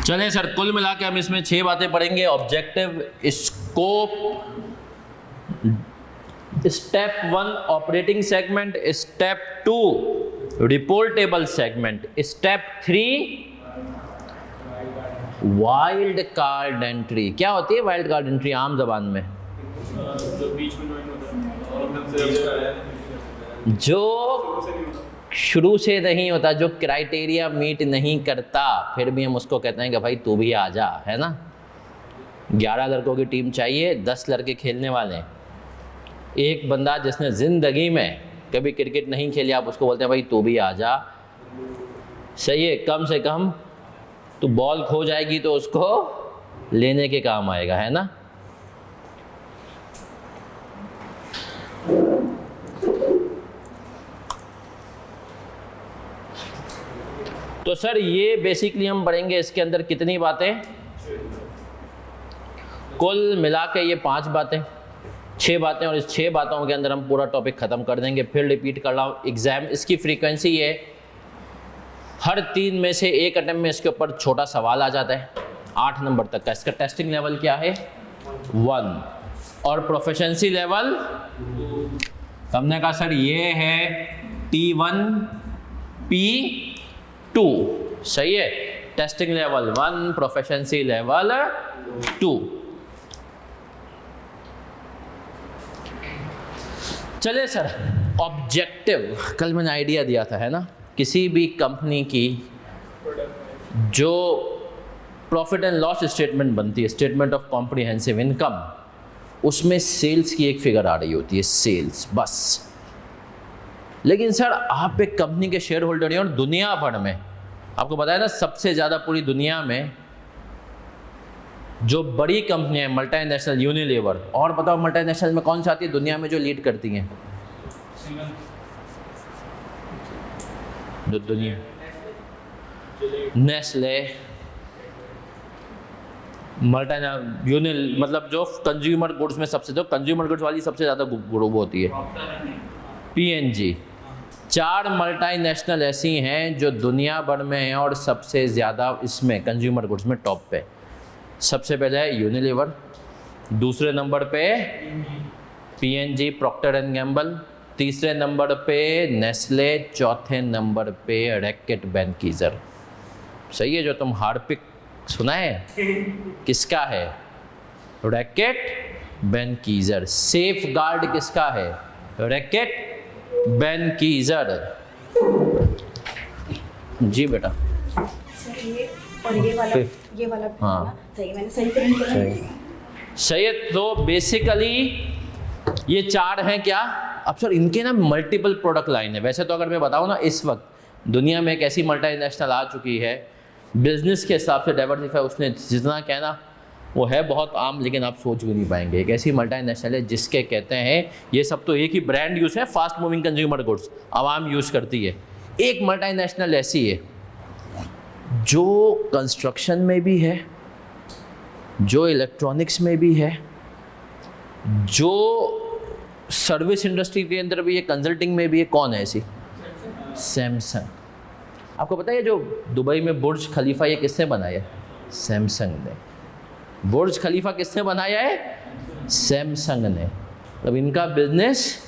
चलें सर, कुल मिला के हम इसमें 6 बातें पढ़ेंगे। Objective, scope, step 1 operating segment, step 2 reportable segment, step 3 wild card entry. क्या होती है वाइल्ड कार्ड एंट्री आम जबान में? जो शुरू से नहीं होता, जो क्राइटेरिया मीट नहीं करता, फिर भी हम उसको कहते हैं कि भाई तू भी आ जा, है ना। 11 लड़कों की टीम चाहिए, 10 लड़के खेलने वाले हैं। एक बंदा जिसने ज़िंदगी में कभी क्रिकेट नहीं खेली, आप उसको बोलते हैं भाई तू भी आ जा। सही है, कम से कम तो बॉल खो जाएगी तो उसको लेने के काम आएगा, है ना। तो सर ये बेसिकली हम पढ़ेंगे। इसके अंदर कितनी बातें? कुल मिला के ये 5 बातें, 6 बातें, और इस 6 बातों के अंदर हम पूरा टॉपिक खत्म कर देंगे। फिर रिपीट कर रहा हूँ, एग्जाम इसकी फ्रीक्वेंसी है, हर 3 में से 1 अटेम्प्ट में इसके ऊपर छोटा सवाल आ जाता है 8 नंबर तक का। इसका टेस्टिंग लेवल क्या है? 1। और प्रोफिशिएंसी लेवल हमने कहा सर ये है T1 P2। सही है, टेस्टिंग लेवल 1, प्रोफिशिएंसी लेवल 2। चलिए सर, ऑब्जेक्टिव कल मैंने आइडिया दिया था, है ना। किसी भी कंपनी की जो प्रॉफिट एंड लॉस स्टेटमेंट बनती है, स्टेटमेंट ऑफ कॉम्प्रिहेंसिव इनकम, उसमें सेल्स की एक फिगर आ रही होती है, सेल्स बस। लेकिन सर आप एक कंपनी के शेयर होल्डर हैं और दुनिया भर में, आपको पता है ना, सबसे ज़्यादा पूरी दुनिया में जो बड़ी कंपनियां हैं, मल्टीनेशनल, यूनिलीवर, और बताओ मल्टीनेशनल में कौन सी आती है दुनिया में जो लीड करती हैं? जो दुनिया, नेस्ले, मतलब जो कंज्यूमर गुड्स में सबसे, जो कंज्यूमर गुड्स वाली सबसे ज़्यादा ग्रुप होती है, P&G। 4 मल्टीनेशनल ऐसी हैं जो दुनिया भर में हैं और सबसे ज़्यादा इसमें कंज्यूमर गुड्स में टॉप पे। सबसे पहले है यूनिलीवर, दूसरे नंबर पे P&G, प्रॉक्टर एंड गैम्बल, तीसरे नंबर पे नेस्ले, चौथे नंबर पे रैकेट बेनकीजर। सही है, जो तुम हार्पिक सुना है, किसका है? रैकेट बेनकीजर। सेफ गार्ड किसका है? रैकेट बेनकीजर। जी बेटा। और ये वाला हाँ सही, मैंने सही प्रिंट किया। सही है। तो बेसिकली ये 4 हैं क्या? अब सर इनके ना मल्टीपल प्रोडक्ट लाइन है। वैसे तो अगर मैं बताऊँ ना, इस वक्त दुनिया में एक ऐसी मल्टीनेशनल आ चुकी है, बिजनेस के हिसाब से डाइवर्सिफाई उसने जितना कहना वो है बहुत आम, लेकिन आप सोच भी नहीं पाएंगे। एक ऐसी मल्टीनेशनल है जिसके कहते हैं, ये सब तो एक ही ब्रांड यूज़ है, फास्ट मूविंग कंज्यूमर गुड्स आवाम यूज़ करती है। एक मल्टीनेशनल ऐसी है जो कंस्ट्रक्शन में भी है, जो इलेक्ट्रॉनिक्स में भी है, जो सर्विस इंडस्ट्री के अंदर भी है, कंसल्टिंग में भी है। कौन है ऐसी? सैमसंग। आपको पता है जो दुबई में बुर्ज खलीफा, ये किसने बनाया है? सैमसंग ने। बुर्ज खलीफा किसने बनाया है? सैमसंग ने। तब इनका बिजनेस,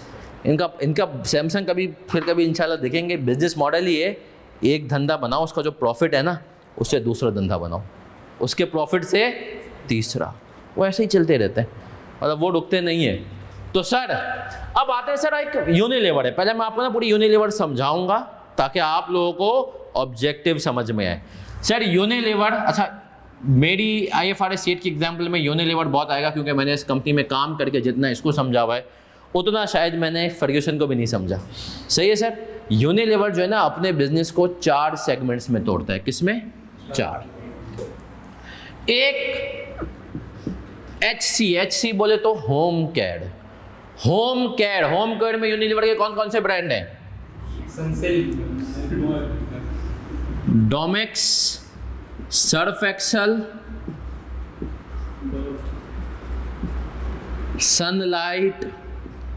इनका सैमसंग कभी फिर कभी इंशाल्लाह देखेंगे, बिजनेस मॉडल ही है, एक धंधा बनाओ, उसका जो प्रॉफिट है ना उससे दूसरा धंधा बनाओ, उसके प्रॉफिट से तीसरा, वो ऐसे ही चलते रहते हैं, मतलब वो रुकते नहीं है। तो सर अब आते हैं सर, एक यूनिलीवर है। पहले मैं आपको ना पूरी यूनिलीवर समझाऊंगा ताकि आप लोगों को ऑब्जेक्टिव समझ में आए। सर यूनिलीवर, अच्छा मेरी IFRS सीट की एग्जाम्पल में यूनिलीवर बहुत आएगा, क्योंकि मैंने इस कंपनी में काम करके जितना इसको समझा हुआ है उतना शायद मैंने फर्ग्यूसन को भी नहीं समझा। सही है सर। यूनिलीवर जो है ना अपने बिजनेस को 4 सेगमेंट्स में तोड़ता है। किसमें? 4। एक HC बोले तो होम केयर। होम केयर में यूनिलीवर के कौन कौन से ब्रांड हैं? Domex, Surf Excel, sunlight.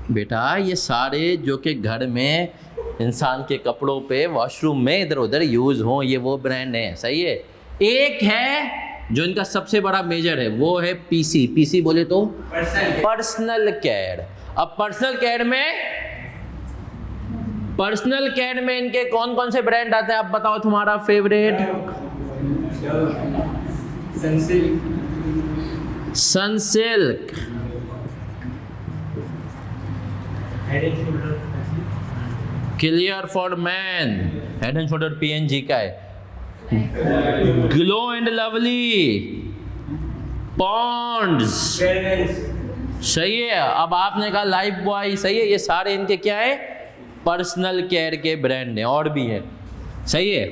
बेटा ये सारे जो कि घर में इंसान के कपड़ों पे, वॉशरूम में इधर उधर यूज़ हों, ये वो ब्रांड है। सही है। एक है जो इनका सबसे बड़ा मेजर है, वो है पीसी। पीसी बोले तो पर्सनल केयर। अब पर्सनल केयर में इनके कौन कौन से ब्रांड आते हैं आप बताओ, तुम्हारा favourite? Sunsilk, clear for man, head and shoulder PNG का है, ग्लो एंड लवली, पॉन्ड्स, सही है। अब आपने कहा लाइफ बॉय, सही है। ये सारे इनके क्या है? पर्सनल केयर के ब्रांड हैं। और भी है, सही है।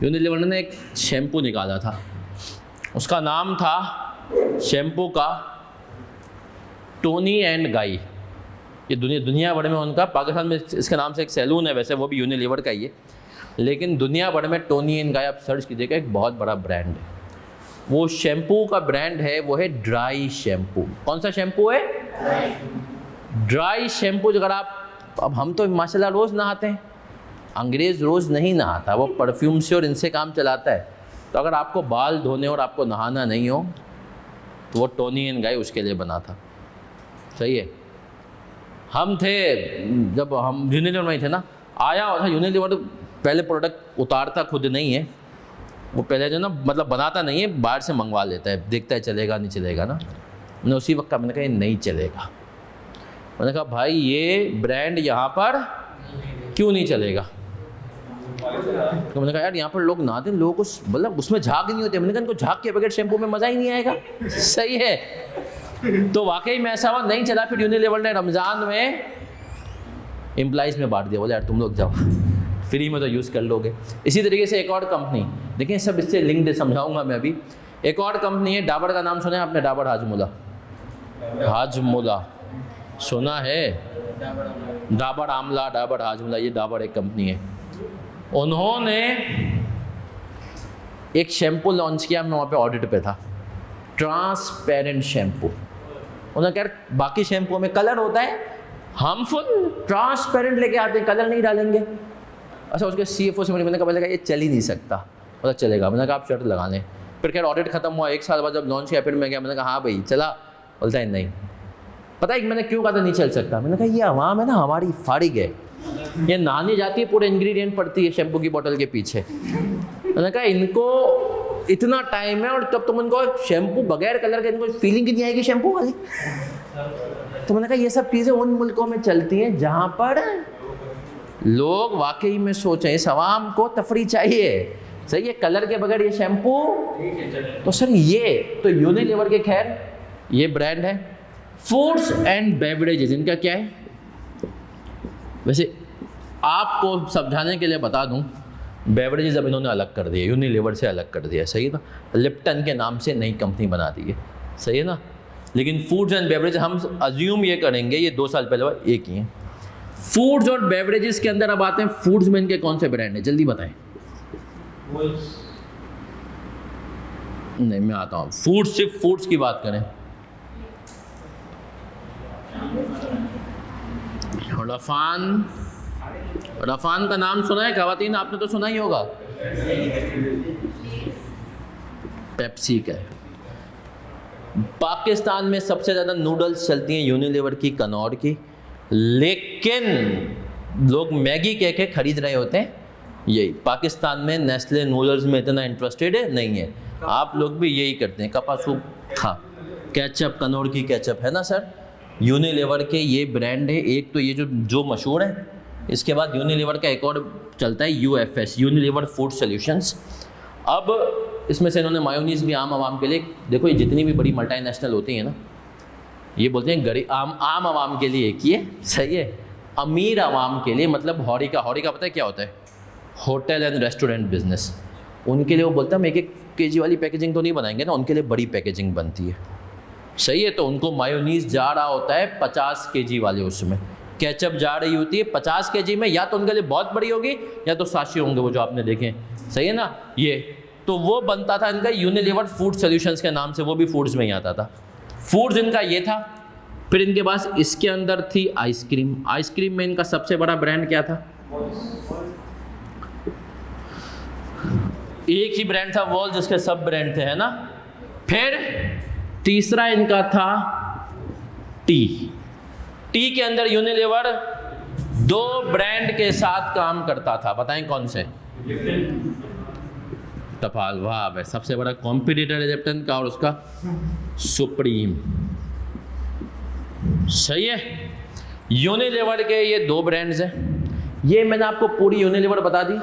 यूनिलीवर ने एक शैम्पू निकाला था, उसका नाम था शैम्पू का टोनी एंड गाई। ये दुनिया भर में उनका, पाकिस्तान में इसके नाम से एक सैलून है, वैसे वो भी यूनिलीवर का ही है, लेकिन दुनिया भर में टोनी एंड गाई आप सर्च कीजिएगा, एक बहुत बड़ा ब्रांड है। वो शैम्पू का ब्रांड है, वो है ड्राई शैम्पू। कौन सा शैम्पू है? Dry shampoo. अगर आप, अब हम तो माशाल्लाह रोज़ नहाते हैं, अंग्रेज़ रोज़ नहीं नहाता, वो परफ्यूम से और इनसे काम चलाता है। तो अगर आपको बाल धोने और आपको नहाना नहीं हो तो वो टोनी एंड गाई उसके लिए बना था। सही है। हम थे, जब हम यूनिलीवर में ही थे ना, आया था यूनिलीवर, पहले प्रोडक्ट उतारता खुद नहीं है, वो पहले जो ना मतलब बनाता नहीं है, बाहर से मंगवा लेता है, देखता है चलेगा नहीं चलेगा ना। मैंने उसी वक्त कहा, मैंने कहा ये नहीं चलेगा। मैंने कहा भाई ये ब्रांड यहाँ पर क्यों नहीं चलेगा? तो मैंने कहा यार यहाँ पर लोग नहाते हैं, लोगों को मतलब उसमें झाग नहीं होते। मैंने कहा इनको झाग के बगैर शैम्पू में मज़ा ही नहीं आएगा। सही है। तो वाकई में ऐसा हुआ, नहीं चला। फिर यूनिलीवर ने रमज़ान में एम्प्लॉइज़ में बांट दिया, बोले यार तुम लोग जाओ, फ्री में तो यूज़ कर लोगे। इसी तरीके से एक और कंपनी, देखिए सब इससे लिंक्ड समझाऊंगा मैं अभी। एक और कंपनी है, डाबर का नाम सुना है आपने? डाबर हाजमोला, हाजमोला सुना है? डाबर आमला, डाबर हाजमोला, ये डाबर एक कंपनी है। उन्होंने एक शैम्पू लॉन्च किया, मैं वहाँ पे ऑडिट पे था, ट्रांसपेरेंट शैम्पू। उन्होंने कहा बाकी शैम्पू में कलर होता है हार्मफुल, ट्रांसपेरेंट लेके आते हैं, कलर नहीं डालेंगे। अच्छा, उसके CFO से मैंने कहा ये चल ही नहीं सकता। बोला चलेगा। मैंने कहा आप शर्ट लगा लें। फिर खैर ऑडिट खत्म हुआ, 1 साल बाद जब लॉन्च किया फिर मैं गया, मैंने कहा हाँ भाई चला? बोलता है नहीं। पता है मैंने क्यों कहा था नहीं चल सकता? मैंने कहा ये आवाम है ना हमारी फारिग है, ये नहाने जाती है, पूरे इंग्रेडिएंट पड़ती है शैम्पू की बोतल के पीछे। मैंने कहा इनको इतना टाइम है और तब तुम उनको शैम्पू बगैर कलर के, इनको फीलिंग नहीं आएगी शैम्पू वाली। तो मैंने कहा ये सब चीज़ें उन मुल्कों में चलती हैं जहाँ पर लोग वाकई में सोचें, इस आवाम को तफरी चाहिए। सही है, कलर के बगैर ये शैम्पू। तो सर ये तो यूनिलीवर के खैर ये ब्रांड है। फूड्स एंड बेवरेजेस इनका क्या है? वैसे आपको समझाने के लिए बता दूं, बेवरेजेस अब इन्होंने अलग कर दिए, यूनिलीवर से अलग कर दिया। सही है ना? लिप्टन के नाम से नई कंपनी बना दी है। सही है ना? लेकिन फूड्स एंड बेवरेज हम अज्यूम ये करेंगे ये 2 साल पहले एक ही हैं। फूड्स और बेवरेजेस के अंदर अब आते हैं, फूड्स में इनके कौन से ब्रांड है जल्दी बताएं। नहीं मैं आता हूँ, फूड्स, सिर्फ फूड्स की बात करें। रफान का नाम सुना है खवातीन? आपने तो सुना ही होगा। पेप्सी का है। पाकिस्तान में सबसे ज़्यादा नूडल्स चलती हैं यूनिलीवर की, कनौर की, लेकिन लोग मैगी कह के खरीद रहे होते हैं यही। पाकिस्तान में नेस्ले नूडल्स में इतना इंटरेस्टेड नहीं है। आप लोग भी यही करते हैं, कपा सूप, हाँ केचप, कनौर की केचप है ना सर। यूनिलीवर के ये ब्रांड है। एक तो ये जो मशहूर है, इसके बाद यूनिलीवर का एक और चलता है UFS, यूनिलीवर फूड सॉल्यूशंस। अब इसमें से इन्होंने मायोनीज़ भी आम आवाम के लिए, देखो ये जितनी भी बड़ी मल्टीनेशनल होती हैं ना, ये बोलते हैं गरीब आम आवाम के लिए एक ही है। सही है। अमीर आवाम के लिए, मतलब हॉरिका पता है क्या होता है? Hotel and restaurant business. उनके लिए वो बोलता है हम 1-1 kg वाली पैकेजिंग तो नहीं बनाएंगे ना, उनके लिए बड़ी पैकेजिंग बनती है। सही है। तो उनको मायोनीज़ जा रहा होता है 50 kg वाले, उसमें केचप जा रही होती है 50 kg में, या तो उनके लिए बहुत बड़ी होगी या तो साशे होंगे वो जो आपने देखे। सही है ना? ये तो वो बनता था इनका यूनिलीवर फूड सॉल्यूशंस के नाम से, वो भी फूड्स में ही आता था। फूड्स इनका ये था। फिर इनके पास इसके अंदर थी आइसक्रीम। आइसक्रीम में इनका सबसे बड़ा ब्रांड क्या था? एक ही ब्रांड था वॉल, जिसके सब ब्रांड थे, है ना। फिर तीसरा इनका था टी। टी के अंदर यूनिलीवर 2 ब्रांड के साथ काम करता था, बताएं कौन से? टपाल, वाह भाई, सबसे बड़ा कॉम्पिटिटर है लिप्टन का और उसका सुप्रीम। सही है। यूनिलीवर के ये 2 ब्रांड्स हैं। ये मैंने आपको पूरी यूनिलीवर बता दी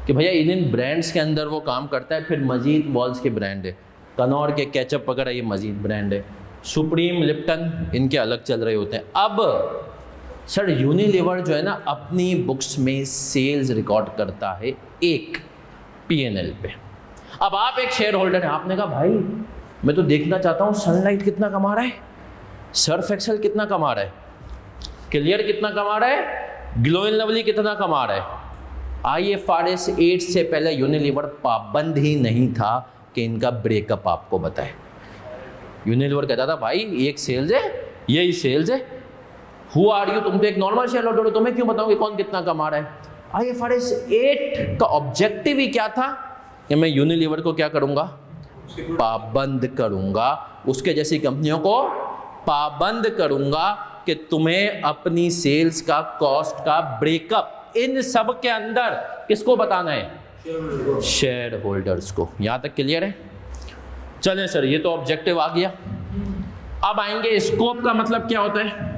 कि भैया इन ब्रांड्स के अंदर वो काम करता है। फिर मजीद बॉल्स के ब्रांड है, कनौर के केचप वगैरह ये मजीद ब्रांड है, सुप्रीम, लिप्टन इनके अलग चल रहे होते हैं। अब सर यूनिलीवर जो है ना अपनी बुक्स में सेल्स रिकॉर्ड करता है एक P&L पे। अब आप एक शेयर होल्डर हैं, आपने कहा भाई मैं तो देखना चाहता हूँ सनलाइट कितना कमा रहा है, सर्फ एक्सेल कितना कमा रहा है, क्लियर कितना कमा रहा है, ग्लो एंड लवली कितना कमा रहा है। IFRS 8 से पहले यूनिलीवर पाबंद ही नहीं था कि इनका ब्रेकअप आपको बताए। यूनिलीवर कहता था भाई एक सेल्स है, यही सेल्स है, हु आर यू, तुम तो एक नॉर्मल शेयर होल्डर हो, तुम्हें क्यों बताऊंगी कौन कितना कमा रहा है। IFRS 8 का ऑब्जेक्टिव ही क्या था कि मैं यूनिलीवर को क्या करूंगा, पाबंद करूंगा, उसके जैसी कंपनियों को पाबंद करूंगा कि तुम्हें अपनी सेल्स का, कॉस्ट का ब्रेकअप इन सब के अंदर किसको बताना है, शेयर होल्डर्स को। यहां तक क्लियर है? चलें सर, ये तो ऑब्जेक्टिव आ गया। अब आएंगे स्कोप का मतलब क्या होता है,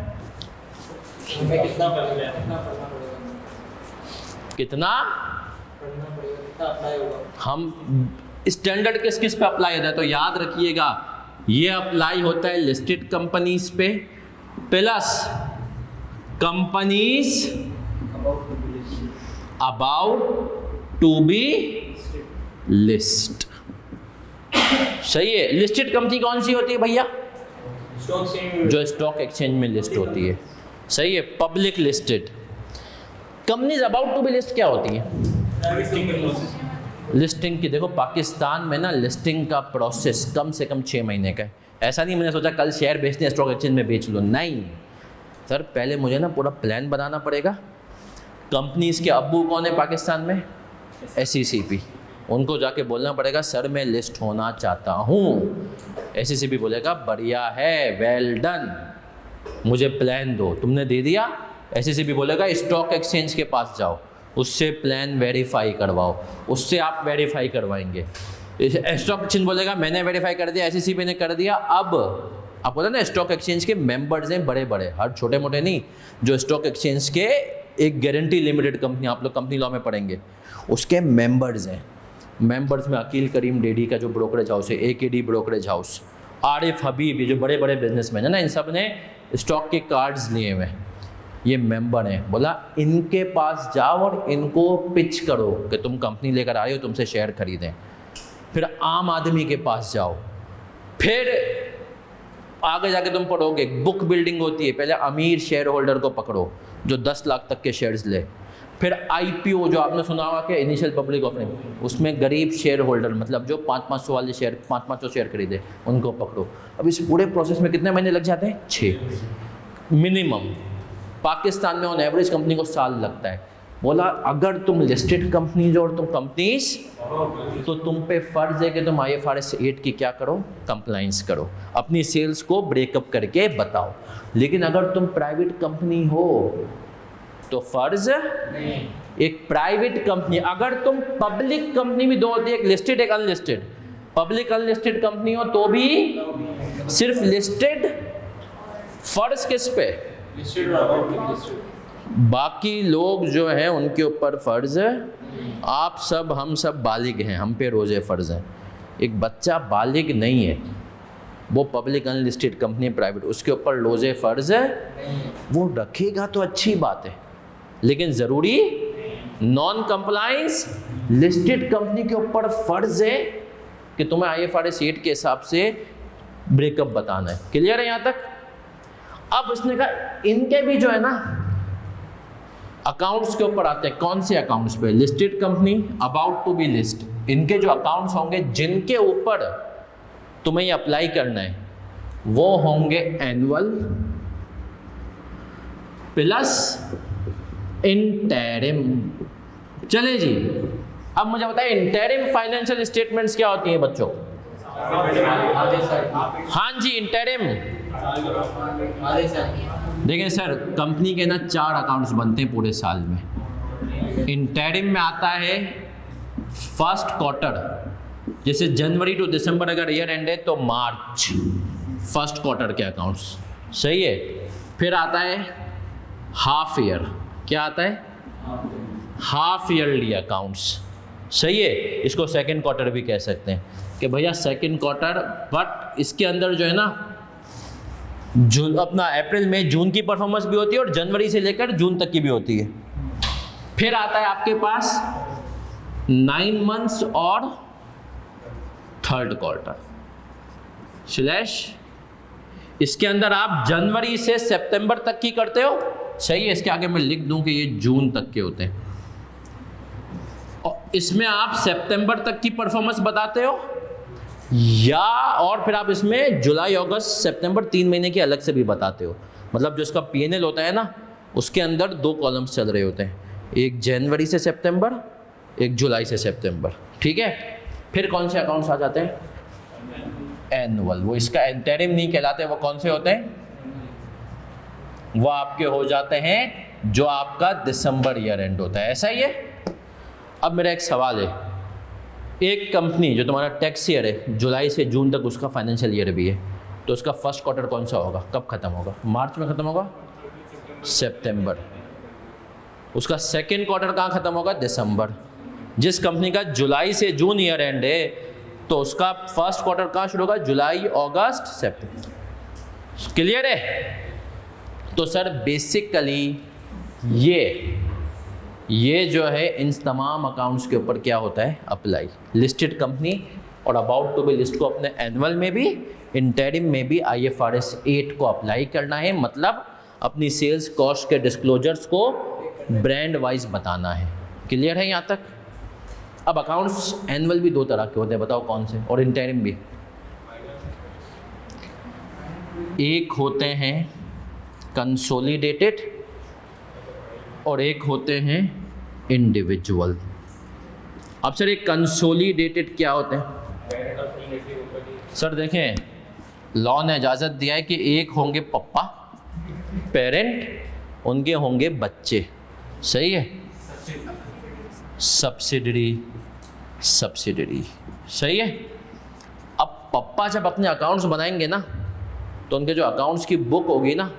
कितना हम स्टैंडर्ड किस किस पे अप्लाई होता है, तो याद रखिएगा ये अप्लाई होता है लिस्टेड कंपनीज पे, plus companies about to be list. सही है। लिस्टेड कंपनी कौन सी होती है भैया, जो स्टॉक एक्सचेंज में लिस्ट होती है। सही है। Public listed companies about to be list क्या होती है, लिस्टिंग की। देखो पाकिस्तान में ना लिस्टिंग का प्रोसेस कम से कम 6 महीने का है। ऐसा नहीं मैंने सोचा कल शेयर बेचने स्टॉक एक्सचेंज में बेच लो, नहीं सर, पहले मुझे ना पूरा प्लान बनाना पड़ेगा। कंपनीज के अब्बू कौन है पाकिस्तान में, SECP, उनको जाके बोलना पड़ेगा सर मैं लिस्ट होना चाहता हूँ। SECP बोलेगा बढ़िया है, वेल डन, मुझे प्लान दो, तुमने दे दिया। SECP बोलेगा स्टॉक एक्सचेंज के पास जाओ, उससे प्लान वेरीफाई करवाओ, उससे आप वेरीफाई करवाएंगे। स्टॉक एक्सचेंज बोलेगा मैंने वेरीफाई कर दिया, SECP ने कर दिया। अब आपको पता है ना स्टॉक एक्सचेंज के मेंबर्स हैं बड़े बड़े, हर छोटे मोटे नहीं, जो स्टॉक एक्सचेंज के एक गारंटी लिमिटेड कंपनी, आप लोग कंपनी लॉ में पढ़ेंगे, उसके मेंबर्स हैं। मेंबर्स में अकील करीम डेडी का जो ब्रोकरेज हाउस है, AKD ब्रोकरेज हाउस, आरिफ हबीब, ये जो बड़े बड़े बिजनेसमैन है ना, इन सब ने स्टॉक के कार्ड्स लिए हुए हैं, ये मेंबर हैं। बोला इनके पास जाओ और इनको पिच करो कि तुम कंपनी लेकर आए हो, तुमसे शेयर खरीदें। फिर आम आदमी के पास जाओ, फिर आगे जाके तुम पढ़ोगे बुक बिल्डिंग होती है, पहले अमीर शेयर होल्डर को पकड़ो जो 10 लाख तक के शेयर्स ले। फिर IPO जो आपने सुना होगा कि इनिशियल पब्लिक ऑफरिंग, उसमें गरीब शेयर होल्डर मतलब जो 500 वाले शेयर 500 शेयर खरीदे उनको पकड़ो। अब इस पूरे प्रोसेस में कितने महीने लग जाते हैं, 6 मिनिमम। पाकिस्तान में ऑन एवरेज कंपनी को साल लगता है। बोला अगर तुम लिस्टेड कंपनीज और तुम कंपनीज, तो तुम पे फर्ज है कि तुम IFRS 8 की क्या करो, कंप्लाइंस करो, अपनी सेल्स को ब्रेकअप करके बताओ। लेकिन अगर तुम प्राइवेट कंपनी हो तो फर्ज नहीं। एक प्राइवेट कंपनी, अगर तुम पब्लिक कंपनी भी 2 होती है, एक लिस्टेड एक अनलिस्टेड, पब्लिक अनलिस्टेड कंपनी हो तो भी सिर्फ लिस्टेड, फर्ज किस पे, बाकी लोग जो हैं उनके ऊपर फ़र्ज़ है। आप सब, हम सब बालिग हैं, हम पे रोज़े फ़र्ज़ हैं। एक बच्चा बालिग नहीं है, वो पब्लिक अनलिस्टेड कंपनी प्राइवेट, उसके ऊपर रोज़े फ़र्ज़ है। वो रखेगा तो अच्छी बात है, लेकिन ज़रूरी नॉन कंप्लायंस लिस्टेड कंपनी के ऊपर फ़र्ज़ है कि तुम्हें IFRS 8 के हिसाब से ब्रेकअप बताना है। क्लियर है यहाँ तक? अब उसने कहा इनके भी जो है ना अकाउंट्स के ऊपर आते हैं। कौन से अकाउंट्स पे? Listed company, about to be list, इनके जो अकाउंट्स होंगे जिनके ऊपर तुम्हें ये अप्लाई करना है वो होंगे एनुअल, प्लस इंटरिम। चले जी, अब मुझे बताइए इंटरिम फाइनेंशियल स्टेटमेंट्स क्या होती हैं बच्चों? हाँ जी, इंटरिम। देखिए सर, कंपनी के ना 4 अकाउंट्स बनते हैं पूरे साल में। इंटरिम में आता है फर्स्ट क्वार्टर, जैसे जनवरी टू दिसंबर अगर ईयर एंड है तो मार्च फर्स्ट क्वार्टर के अकाउंट्स, सही है। फिर आता है हाफ ईयर, क्या आता है? हाफ ईयरली अकाउंट्स, सही है। इसको सेकंड क्वार्टर भी कह सकते हैं कि भैया सेकंड क्वार्टर, बट इसके अंदर जो है ना जून, अपना अप्रैल में जून की परफॉर्मेंस भी होती है और जनवरी से लेकर जून तक की भी होती है। फिर आता है आपके पास 9 मंथ्स और थर्ड क्वार्टर स्लैश, इसके अंदर आप जनवरी से सितंबर तक की करते हो, सही है। इसके आगे मैं लिख दूं कि ये जून तक के होते हैं, और इसमें आप सितंबर तक की परफॉर्मेंस बताते हो, या और फिर आप इसमें जुलाई अगस्त सितंबर 3 महीने के अलग से भी बताते हो। मतलब जो इसका पीएनएल होता है ना, उसके अंदर 2 कॉलम्स चल रहे होते हैं, एक जनवरी से सितंबर, एक जुलाई से सितंबर, ठीक है। फिर कौन से अकाउंट्स आ जाते हैं? एनुअल। वो इसका इंटरिम नहीं कहलाते, वो कौन से होते हैं? वो आपके हो जाते हैं जो आपका दिसंबर ईयर एंड होता है, ऐसा ही है। अब मेरा एक सवाल है, एक कंपनी जो तुम्हारा टैक्स ईयर है जुलाई से जून तक, उसका फाइनेंशियल ईयर भी है, तो उसका फर्स्ट क्वार्टर कौन सा होगा? कब खत्म होगा? मार्च में खत्म होगा? सितंबर। उसका सेकेंड क्वार्टर कहाँ खत्म होगा? दिसंबर। जिस कंपनी का जुलाई से जून ईयर एंड है तो उसका फर्स्ट क्वार्टर कहाँ शुरू होगा? जुलाई अगस्त सितंबर। क्लियर है? तो सर बेसिकली ये जो है इन तमाम अकाउंट्स के ऊपर क्या होता है? अप्लाई। लिस्टेड कंपनी और अबाउट टू बी लिस्ट को अपने एनुअल में भी, इंटरिम में भी IFRS 8 को अप्लाई करना है। मतलब अपनी सेल्स कॉस्ट के डिस्क्लोजर्स को ब्रांड वाइज बताना है। क्लियर है यहाँ तक? अब अकाउंट्स एनुअल भी 2 तरह के होते हैं, बताओ कौन से? और इंटरिम भी। एक होते हैं कंसोलिडेटेड और एक होते हैं इंडिविजुअल। अब सर एक कंसोलिडेटेड क्या होते हैं? सर देखें, लॉ ने इजाज़त दिया है कि एक होंगे पप्पा पेरेंट, उनके होंगे बच्चे, सही है। सब्सिडरी सही है। अब पप्पा जब अपने अकाउंट्स बनाएंगे ना, तो उनके जो अकाउंट्स की बुक होगी ना,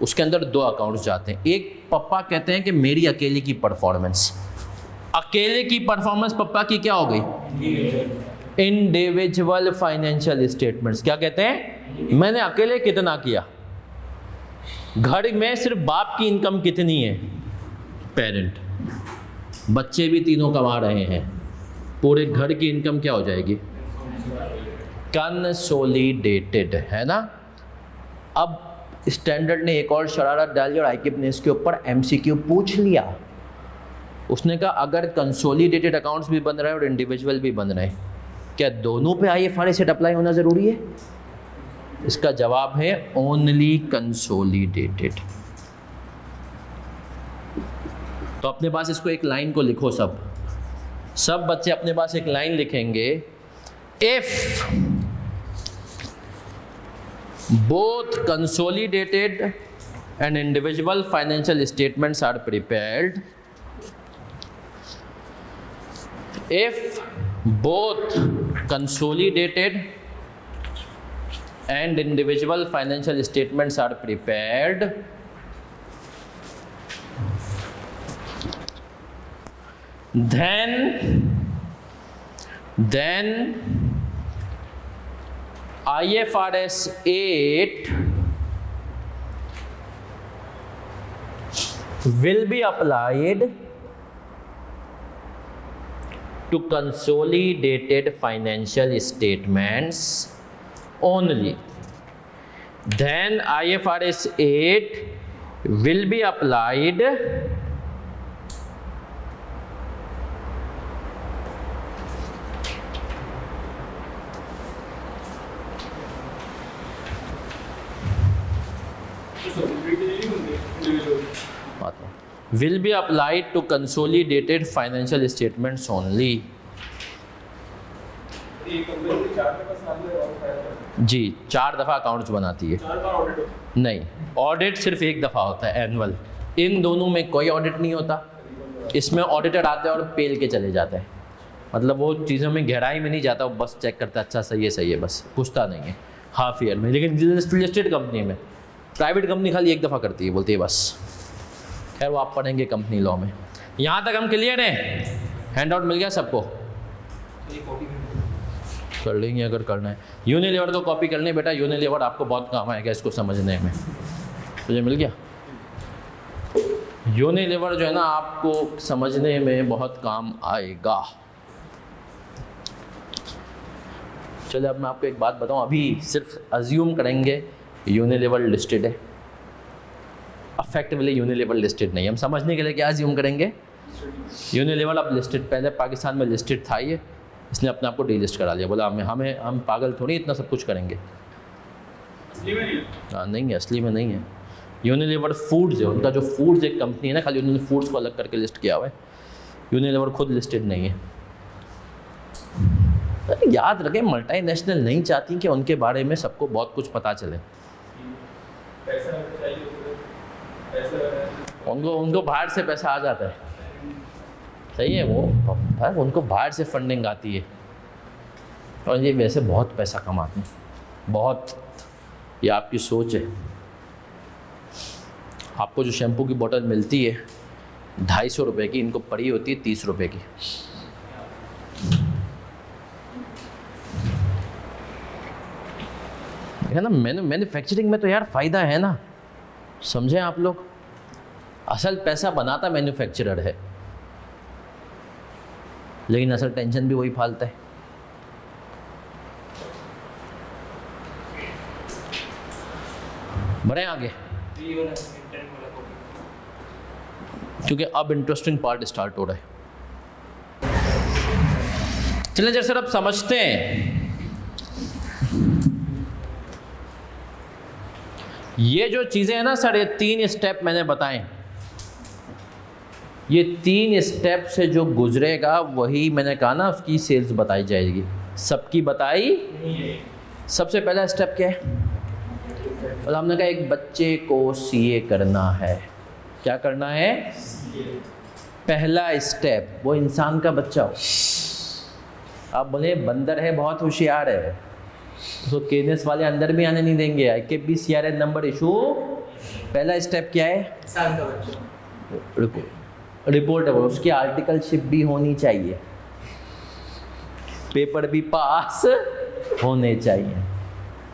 उसके अंदर 2 अकाउंट्स जाते हैं। एक पप्पा कहते हैं कि मेरी अकेले की परफॉर्मेंस, अकेले की परफॉर्मेंस पप्पा की क्या हो गई? Individual financial statements. क्या कहते हैं? मैंने अकेले कितना किया, घर में सिर्फ बाप की इनकम कितनी है, पेरेंट, बच्चे भी तीनों कमा रहे हैं, पूरे घर की इनकम क्या हो जाएगी? कंसोलिडेटेड, है ना। अब स्टैंडर्ड ने एक और शरारत डाली और आईकिप ने इसके ऊपर MCQ पूछ लिया। उसने कहा अगर कंसोलिडेटेड अकाउंट्स भी बन रहे हैं और इंडिविजुअल भी बन रहे हैं, क्या दोनों पे IFRS 8 अप्लाई होना ज़रूरी है? इसका जवाब है ओनली कंसोलिडेटेड। तो अपने पास इसको एक लाइन को लिखो, सब बच्चे अपने पास एक लाइन लिखेंगे। If both consolidated and individual financial statements are prepared, if both consolidated and individual financial statements are prepared, then IFRS 8 will be applied to consolidated financial statements only. Then IFRS 8 will be applied will be applied to consolidated financial statements only. जी 4 दफ़ा accounts बनाती है। नहीं, audit सिर्फ एक दफ़ा होता है एनुअल। इन दोनों में कोई ऑडिट नहीं होता। इसमें ऑडिटर आते हैं और पेल के चले जाते हैं, मतलब वो चीज़ों में गहराई में नहीं जाता, वो बस चेक करता है अच्छा सही है, बस पूछता नहीं है हाफ ईयर में। लेकिन लिस्टेड कंपनी में, प्राइवेट कंपनी खाली एक दफ़ा करती है, बोलती है बस। खैर वो आप पढ़ेंगे कंपनी लॉ में। यहाँ तक हम क्लियर हैं? हैंड आउट मिल गया सबको? कर लेंगे अगर करना है। यूनिलीवर तो कॉपी करने बेटा, यूनिलीवर आपको बहुत काम आएगा इसको समझने में। मुझे मिल गया? यूनिलीवर जो है ना आपको समझने में बहुत काम आएगा। चलिए अब मैं आपको एक बात बताऊं, अभी सिर्फ अज्यूम करेंगे यूनिलीवर लिस्टेड है, अफेक्टिवली यूनिलीवर लिस्टेड नहीं है। हम समझने के लिए क्या अज्यूम करेंगे? यूनिलीवर अब लिस्टेड, पहले पाकिस्तान में लिस्टेड था ये, इसने अपने आप को डीलिस्ट करा लिया, बोला हम पागल थोड़ी इतना सब कुछ करेंगे। असली में नहीं है? हाँ नहीं है, असली में नहीं है। यूनिलीवर फूड्स है, उनका जो फूड्स एक कंपनी है ना, खाली उन्होंने फूड्स को अलग करके लिस्ट किया हुआ है। यूनिलीवर खुद लिस्टेड नहीं है। अरे याद रखें, मल्टीनेशनल नहीं चाहती कि उनके बारे में सबको बहुत कुछ पता चले। उनको बाहर से पैसा आ जाता है, सही है, वो उनको बाहर से फंडिंग आती है और ये वैसे बहुत पैसा कमाते हैं, बहुत। ये आपकी सोच है। आपको जो शैम्पू की बोतल मिलती है 250 रुपये की, इनको पड़ी होती है 30 रुपये की। है ना, मैन्युफैक्चरिंग में तो यार फ़ायदा है ना, समझें आप लोग। असल पैसा बनाता मैन्युफैक्चरर है, लेकिन असल टेंशन भी वही फालता है। बढ़े आगे, क्योंकि अब इंटरेस्टिंग पार्ट स्टार्ट हो रहा है। चलिए जैसे अब समझते हैं, ये जो चीज़ें हैं ना सर, ये 3 स्टेप मैंने बताए, ये 3 स्टेप से जो गुजरेगा वही मैंने कहा ना उसकी सेल्स बताई जाएगी। सबकी बताई? सबसे पहला स्टेप क्या है? और हमने कहा एक बच्चे को सीए करना है। क्या करना है? पहला स्टेप, वो इंसान का बच्चा हो। आप बोले बंदर है, बहुत होशियार है, उसको केनेस वाले अंदर भी आने नहीं देंगे। IKP CRN number issue. पहला स्टेप क्या है? इंसान का बच्चा। रिपोर्ट है वो, उसकी आर्टिकलशिप भी होनी चाहिए, पेपर भी पास होने चाहिए,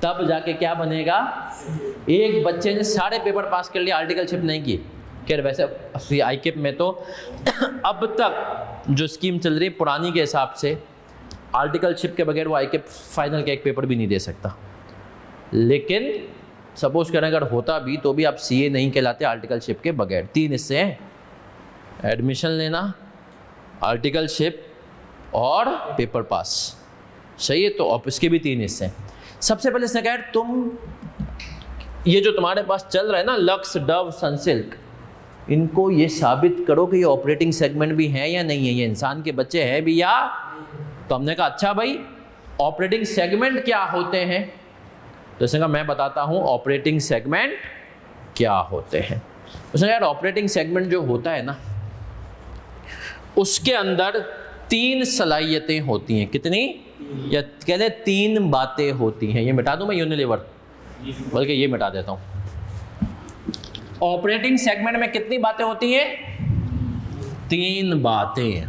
तब जाके क्या बनेगा? एक बच्चे ने सारे पेपर पास कर लिए, आर्टिकलशिप नहीं की। खैर वैसे IKP में तो अब तक जो स्कीम चल रही है पुरानी के हिसाब से, आर्टिकलशिप के बगैर वो IKP फाइनल का एक पेपर भी नहीं दे सकता। लेकिन सपोज करें अगर होता भी तो भी आप CA नहीं कहलाते आर्टिकलशिप के बगैर। 3 हिस्से हैं, एडमिशन लेना, आर्टिकलशिप और पेपर पास, सही है। तो अब इसके भी 3 हिस्से हैं। सबसे पहले इसने कहा तुम ये जो तुम्हारे पास चल रहा है ना लक्स, डव, सनसिल्क, इनको ये साबित करो कि ये ऑपरेटिंग सेगमेंट भी है या नहीं है, ये इंसान के बच्चे हैं भी या। तो हमने कहा अच्छा भाई ऑपरेटिंग सेगमेंट क्या होते हैं? तो इसने कहा मैं बताता हूँ ऑपरेटिंग सेगमेंट क्या होते हैं। उसने कहा यार ऑपरेटिंग सेगमेंट जो होता है ना उसके अंदर 3 सलाहियतें होती हैं। कितनी? या कह लें 3 बातें होती हैं। ये मिटा दूं मैं यूनिलीवर, बल्कि ये मिटा देता हूं। ऑपरेटिंग सेगमेंट में कितनी बातें होती हैं? 3 बातें।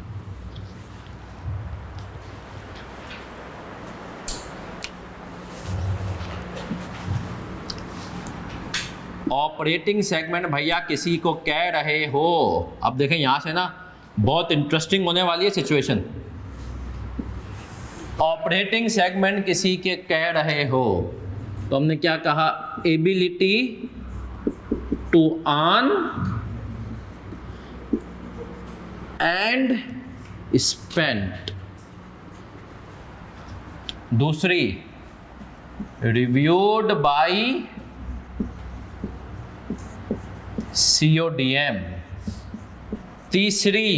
ऑपरेटिंग सेगमेंट भैया किसी को कह रहे हो, अब देखें यहां से ना बहुत इंटरेस्टिंग होने वाली है सिचुएशन। ऑपरेटिंग सेगमेंट किसी के कह रहे हो तो हमने क्या कहा? Ability to earn and spend. दूसरी, रिव्यूड बाय CODM, तीसरी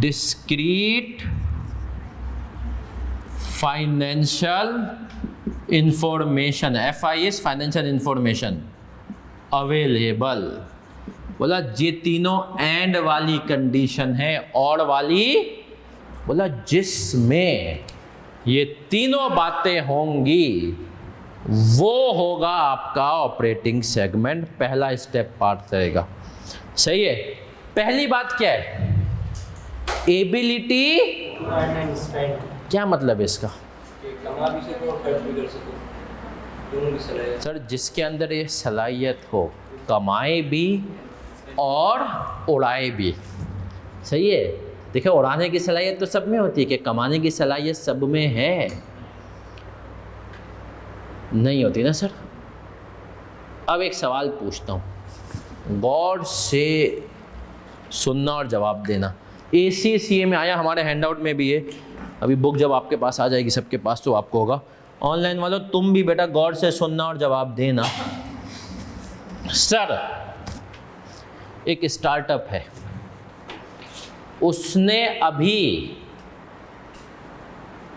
discrete financial information, FIS financial information available. बोला ये तीनों एंड वाली कंडीशन है, और वाली बोला जिसमें ये तीनों बातें होंगी वो होगा आपका ऑपरेटिंग सेगमेंट, पहला स्टेप पार्ट रहेगा। सही है। पहली बात क्या है? एबिलिटी, क्या मतलब है इसका? कमा भी सको और खर्च भी कर सको, दोनों की सलाहियत। सर जिसके अंदर ये सलाहियत हो, कमाए भी और उड़ाए भी। सही है। देखिए उड़ाने की सलाहियत तो सब में होती है, कि कमाने की सलाहियत सब में है? नहीं होती ना सर। अब एक सवाल पूछता हूँ, गौर से सुनना और जवाब देना। ACCA में आया, हमारे हैंडआउट में भी है, अभी बुक जब आपके पास आ जाएगी, सबके पास तो आपको होगा। ऑनलाइन वालों तुम भी बेटा गौर से सुनना और जवाब देना। सर एक स्टार्टअप है, उसने अभी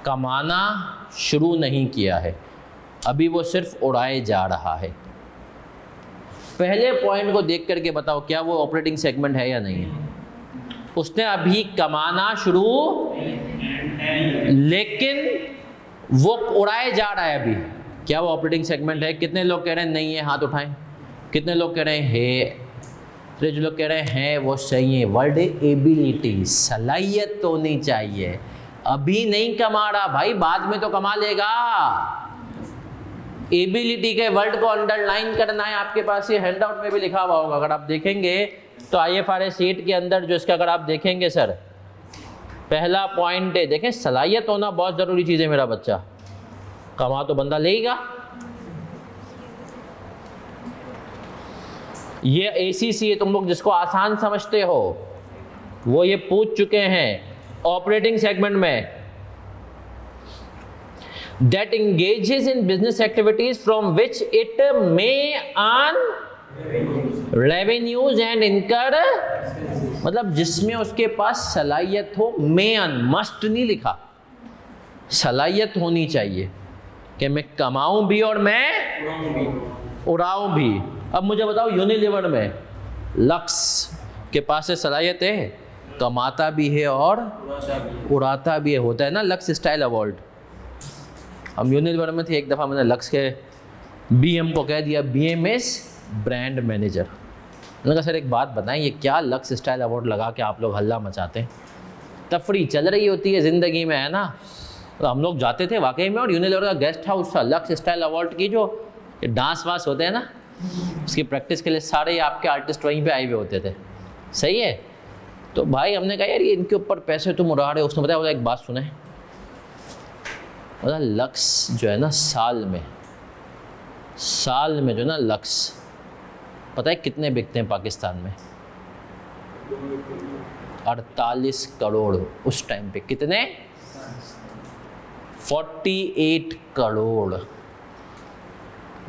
कमाना शुरू नहीं किया है, अभी वो सिर्फ उड़ाए जा रहा है। पहले पॉइंट को देख करके बताओ, क्या वो ऑपरेटिंग सेगमेंट है या नहीं है? उसने अभी कमाना शुरू, लेकिन वो उड़ाए जा रहा है अभी, क्या वो ऑपरेटिंग सेगमेंट है? कितने लोग कह रहे हैं नहीं है, हाथ उठाएं। कितने लोग कह रहे हैं है? तो जो लोग कह रहे हैं वो सही है। वर्ड एबिलिटी, सलाहियत तो होनी चाहिए। अभी नहीं कमा रहा भाई, बाद में तो कमा लेगा। एबिलिटी के वर्ड को अंडरलाइन करना है, आपके पास ये हैंडआउट में भी लिखा हुआ होगा। अगर आप देखेंगे तो IFRS 8 के अंदर जो इसका अगर आप देखेंगे सर, पहला पॉइंट है, देखें सलाहियत होना बहुत ज़रूरी चीज़ है। मेरा बच्चा कमा तो बंदा लेगा। ये ACCA तुम लोग जिसको आसान समझते हो वो ये पूछ चुके हैं ऑपरेटिंग सेगमेंट में, that engages in business activities from which it may earn revenues and incur, मतलब जिसमें उसके पास सलाहियत हो। may earn, मस्ट नहीं लिखा, सलाहियत होनी चाहिए कि मैं कमाऊं भी और मैं उड़ाऊं भी। अब मुझे बताओ यूनिलीवर में लक्स के पास से सलाहियत है, कमाता भी है और उड़ाता भी है। होता है ना लक्स स्टाइल अवार्ड। हम यूनिलीवर में थे, एक दफ़ा मैंने लक्स के BM को कह दिया BMS ब्रांड मैनेजर। मैंने कहा सर एक बात बताएं, ये क्या लक्स स्टाइल अवार्ड लगा के आप लोग हल्ला मचाते हैं? तफरी चल रही होती है ज़िंदगी में, है ना। तो हम लोग जाते थे वाकई में, और यूनिलीवर का गेस्ट हाउस था लक्स स्टाइल अवार्ड की, जो डांस वांस होते हैं ना, उसकी प्रैक्टिस के लिए सारे आपके आर्टिस्ट वहीं पे आए हुए होते थे। सही है। तो भाई हमने कहा यार ये इनके ऊपर पैसे तुम उड़ा रहे हो। उसने बताया, बोला एक बात सुने, बोला लक्स जो है ना साल में जो ना लक्स, पता है कितने बिकते हैं पाकिस्तान में? 48 करोड़। उस टाइम पे कितने? 48 करोड़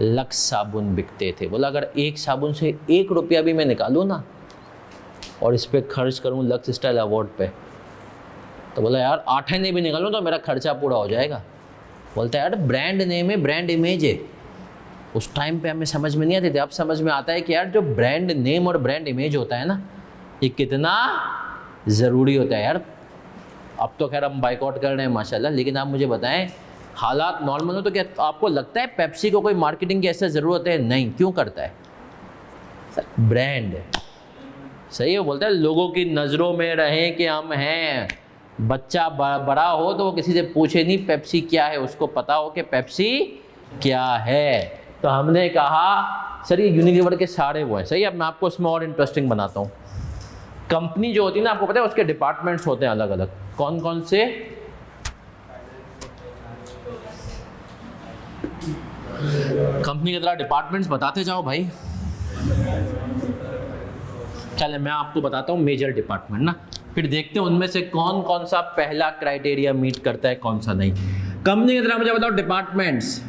लक्स साबुन बिकते थे। बोला अगर एक साबुन से 1 रुपया भी मैं निकालूँ ना और इस पर खर्च करूँ लक्स स्टाइल अवार्ड पे, तो बोला यार 8 आने भी निकालूँ तो मेरा खर्चा पूरा हो जाएगा। बोलता है यार ब्रांड नेम है, ब्रांड इमेज है। उस टाइम पे हमें समझ में नहीं आती थी, अब समझ में आता है कि यार जो ब्रांड नेम और ब्रांड इमेज होता है ना, ये कितना ज़रूरी होता है यार। अब तो खैर हम बाइकआउट कर रहे हैं माशाल्लाह, लेकिन आप मुझे बताएं हालात नॉर्मल हो तो क्या आपको लगता है पेप्सी को कोई मार्केटिंग की ऐसे ज़रूरत है? नहीं। क्यों करता है? ब्रांड है। सही है। बोलता है लोगों की नज़रों में रहें कि हम हैं। बच्चा बड़ा हो तो वो किसी से पूछे नहीं पेप्सी क्या है, उसको पता हो कि पेप्सी क्या है। तो हमने कहा सर ये यूनिलीवर के सारे वो हैं। सही है। अब मैं आपको इसमें और इंटरेस्टिंग बनाता हूँ। कंपनी जो होती है ना, आपको पता है उसके डिपार्टमेंट्स होते हैं अलग अलग। कौन कौन से? कंपनी के तरह डिपार्टमेंट्स बताते जाओ भाई। चले मैं आपको बताता हूँ मेजर डिपार्टमेंट ना, फिर देखते हैं उनमें से कौन कौन सा पहला क्राइटेरिया मीट करता है, कौन सा नहीं। कंपनी की तरह मुझे बताओ डिपार्टमेंट्स।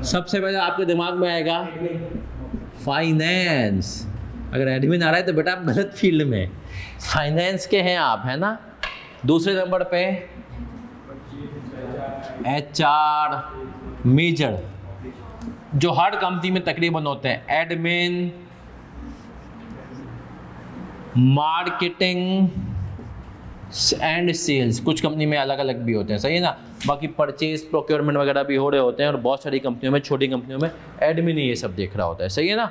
सबसे पहले आपके दिमाग में आएगा फाइनेंस। अगर एडमिन आ रहा है तो बेटा आप गलत फील्ड में, फाइनेंस के हैं आप, है ना। दूसरे नंबर पे HR मेजर, जो हर कंपनी में तकरीबन होते हैं। एडमिन, मार्केटिंग एंड सेल्स, कुछ कंपनी में अलग अलग भी होते हैं, सही है ना। बाकी परचेज, प्रोक्योरमेंट वगैरह भी हो रहे होते हैं, और बहुत सारी कंपनियों में, छोटी कंपनियों में एडमिन ही ये सब देख रहा होता है, सही है ना।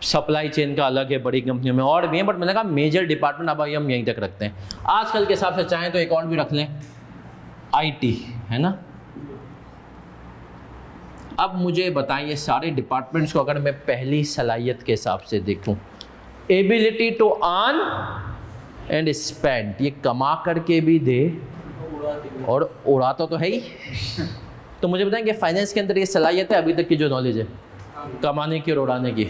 सप्लाई चेन का अलग है, बड़ी कंपनियों में और भी है, बट मैंने कहा मेजर डिपार्टमेंट अब हम यहीं तक रखते हैं। आजकल के हिसाब से चाहें तो एक और भी रख लें, IT, है ना। अब मुझे बताइए सारे डिपार्टमेंट्स को अगर मैं पहली सलाहियत के हिसाब से देखूं, ability to earn and spend, ये कमा करके भी दे और उड़ाता तो है ही। तो मुझे बताएं कि फाइनेंस के अंदर ये सलाहियत है अभी तक की जो नॉलेज है, कमाने की और उड़ाने की,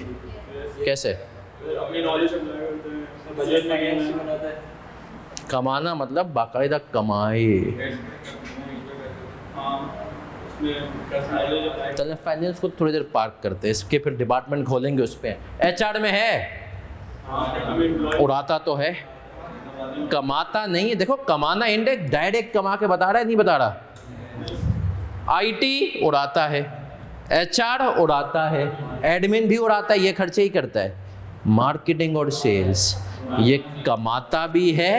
कैसे? अपनी नॉलेज बजट बनाता है। कमाना मतलब बाकायदा कमाए। चलें फाइनेंस को थोड़ी देर पार्क करते हैं, इसके फिर डिपार्टमेंट खोलेंगे उस पर। HR में है, उड़ाता तो है, कमाता नहीं है। देखो कमाना इंडेक्ट, डायरेक्ट कमा के बता रहा है, नहीं बता रहा। IT उड़ाता है, HR उड़ाता है, एडमिन भी उड़ाता है, ये खर्चे ही करता है। मार्केटिंग और सेल्स ये कमाता भी है,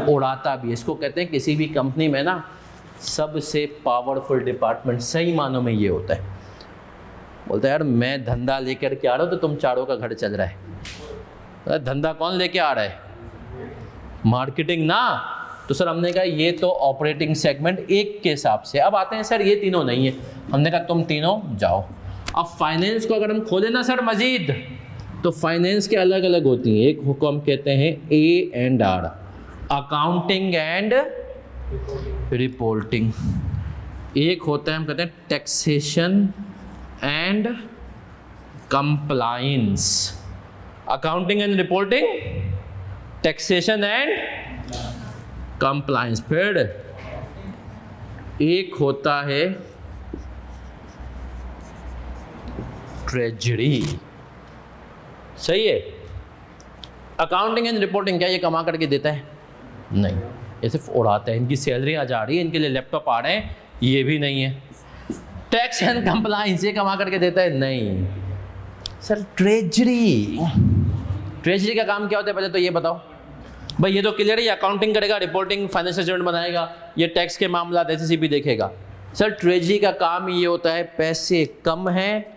उड़ाता भी है। इसको कहते हैं किसी भी कंपनी में ना सबसे पावरफुल डिपार्टमेंट सही मानों में ये होता है। बोलता है यार मैं धंधा लेकर के आ रहा हूँ तो तुम चारों का घर चल रहा है। धंधा कौन लेके आ रहा है? मार्केटिंग ना। तो सर हमने कहा ये तो ऑपरेटिंग सेगमेंट एक के हिसाब से। अब आते हैं सर ये तीनों नहीं है, हमने कहा तुम तीनों जाओ। अब फाइनेंस को अगर हम खोले ना सर मजीद, तो फाइनेंस के अलग अलग होती हैं। एक को हम कहते हैं A&R, अकाउंटिंग एंड रिपोर्टिंग। एक होता है हम कहते हैं taxation and compliance. Accounting and reporting, taxation and compliance. फिर एक होता है ट्रेजरी, सही है। अकाउंटिंग एंड रिपोर्टिंग क्या ये कमा करके देता है? नहीं, ये सिर्फ उड़ाता है। इनकी सैलरी आ जा रही है, इनके लिए लैपटॉप आ रहे हैं, ये भी नहीं है। टैक्स एंड कंप्लायंस ये कमा करके देता है? नहीं सर। ट्रेजरी, ट्रेजरी का काम क्या होता है पहले तो ये बताओ भाई। ये तो क्लियर है, अकाउंटिंग करेगा, रिपोर्टिंग, फाइनेंशियल स्टेटमेंट बनाएगा, ये टैक्स के मामला SSC भी देखेगा। सर ट्रेजरी का काम ये होता है पैसे कम हैं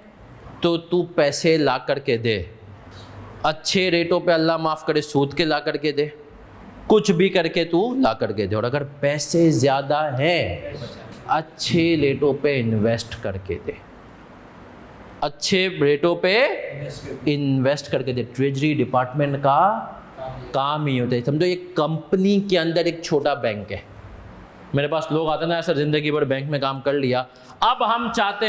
तो तू पैसे ला करके दे, अच्छे रेटों पे, अल्लाह माफ़ करे सूद के ला करके दे, कुछ भी करके तू ला करके दे। और अगर पैसे ज़्यादा हैं अच्छे रेटों पे इन्वेस्ट करके दे, अच्छे रेटों पे इन्वेस्ट करके दे। ट्रेजरी डिपार्टमेंट का काम ही होता है। समझो एक कंपनी के अंदर एक छोटा बैंक है। मेरे पास लोग आते हैं ना सर ज़िंदगी भर बैंक में काम कर लिया, अब हम चाहते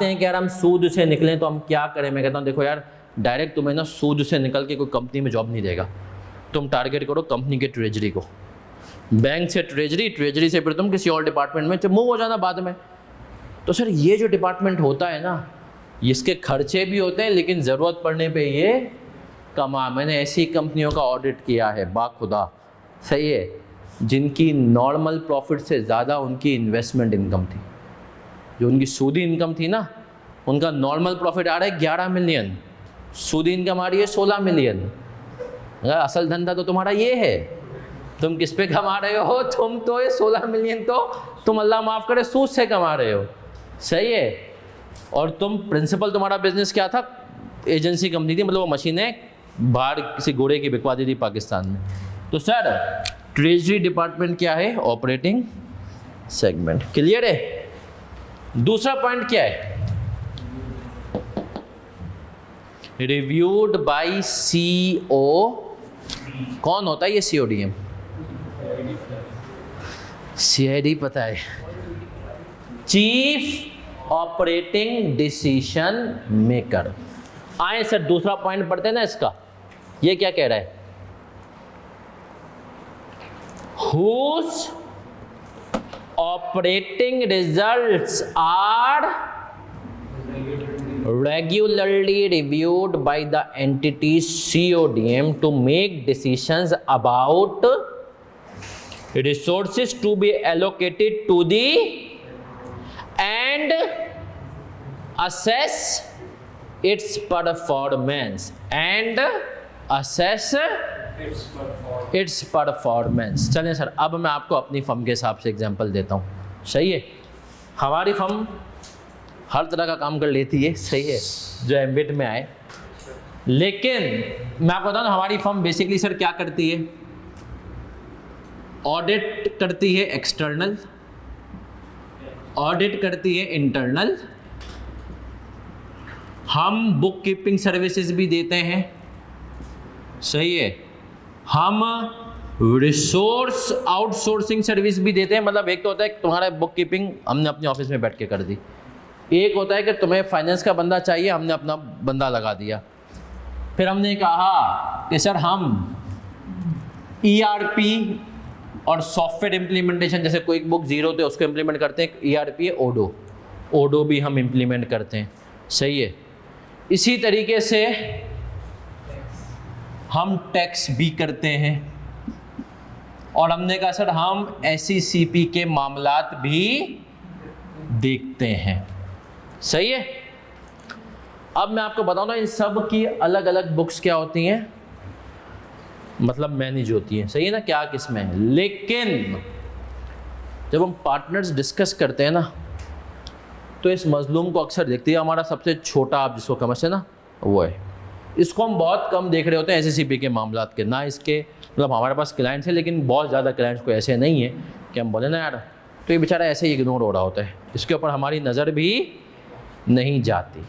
हैं कि यार हम सूद से निकलें तो हम क्या करें। मैं कहता हूँ देखो यार डायरेक्ट तुम्हें ना सूद से निकल के कोई कंपनी में जॉब नहीं देगा। तुम टारगेट करो कंपनी के ट्रेजरी को, बैंक से ट्रेजरी, ट्रेजरी से फिर तुम किसी और डिपार्टमेंट में मूव हो जाना बाद में। तो सर ये जो डिपार्टमेंट होता है ना, इसके खर्चे भी होते हैं लेकिन ज़रूरत पड़ने पे ये कमा। मैंने ऐसी कंपनियों का ऑडिट किया है बाखुदा, सही है, जिनकी नॉर्मल प्रॉफिट से ज़्यादा उनकी इन्वेस्टमेंट इनकम थी। जो उनकी सूदी इनकम थी ना, उनका नॉर्मल प्रॉफिट आ रहा है 11 मिलियन, सूदी इनकम आ रही है 16 मिलियन। असल धंधा तो तुम्हारा ये है, तुम किस पे कमा रहे हो? तुम तो ये 16 मिलियन तो तुम अल्लाह माफ़ करे सूद से कमा रहे हो, सही है। और तुम प्रिंसिपल तुम्हारा बिजनेस क्या था? एजेंसी कंपनी थी, मतलब वो मशीनें बाहर किसी घोड़े की बिकवा दी थी पाकिस्तान में। तो सर ट्रेजरी डिपार्टमेंट क्या है? Operating segment. क्लियर है? दूसरा पॉइंट क्या है? Reviewed by CEO। कौन होता है ये CODM? CID पता है, चीफ ऑपरेटिंग डिसीजन मेकर। आए सर दूसरा पॉइंट पढ़ते हैं ना इसका। ये क्या कह रहा है? Whose operating results are regularly reviewed by the entity's CODM to make decisions about resources to be allocated to the and assess its performance its performance। चलें सर, अब मैं आपको अपनी फर्म के हिसाब से एग्जांपल देता हूँ। सही है, हमारी फर्म हर तरह का काम कर लेती है, सही है, जो एम्बिट में आए। लेकिन मैं आपको बताऊँ, हमारी फर्म बेसिकली सर क्या करती है, ऑडिट करती है एक्सटर्नल, ऑडिट करती है इंटरनल, हम बुक कीपिंग सर्विसेज भी देते हैं, सही है, हम रिसोर्स आउटसोर्सिंग सर्विस भी देते हैं। मतलब एक तो होता है कि तुम्हारा बुक कीपिंग हमने अपने ऑफिस में बैठ के कर दी, एक होता है कि तुम्हें फाइनेंस का बंदा चाहिए, हमने अपना बंदा लगा दिया। फिर हमने कहा कि सर हम ERP और सॉफ्टवेयर इम्प्लीमेंटेशन, जैसे क्विक बुक जीरो थे उसको इम्प्लीमेंट करते हैं, ERP है ओडो भी हम इम्प्लीमेंट करते हैं, सही है। इसी तरीके से हम टैक्स भी करते हैं, और हमने कहा सर हम SECP के मामलात भी देखते हैं, सही है। अब मैं आपको बताऊँ ना, इन सब की अलग अलग बुक्स क्या होती हैं, मतलब मैनेज होती हैं, सही है ना, क्या किसमें है। लेकिन जब हम पार्टनर्स डिस्कस करते हैं ना, तो इस मजलूम को अक्सर देखते हैं, हमारा सबसे छोटा आप जिसको समझते हैं ना वो है। इसको हम बहुत कम देख रहे होते हैं SECP के मामलात के, ना इसके मतलब हमारे पास क्लाइंट्स हैं, लेकिन बहुत ज़्यादा क्लाइंट्स को ऐसे नहीं है कि हम बोले ना यार, तो ये बेचारा ऐसे ही इग्नोर हो रहा होता है, इसके ऊपर हमारी नज़र भी नहीं जाती।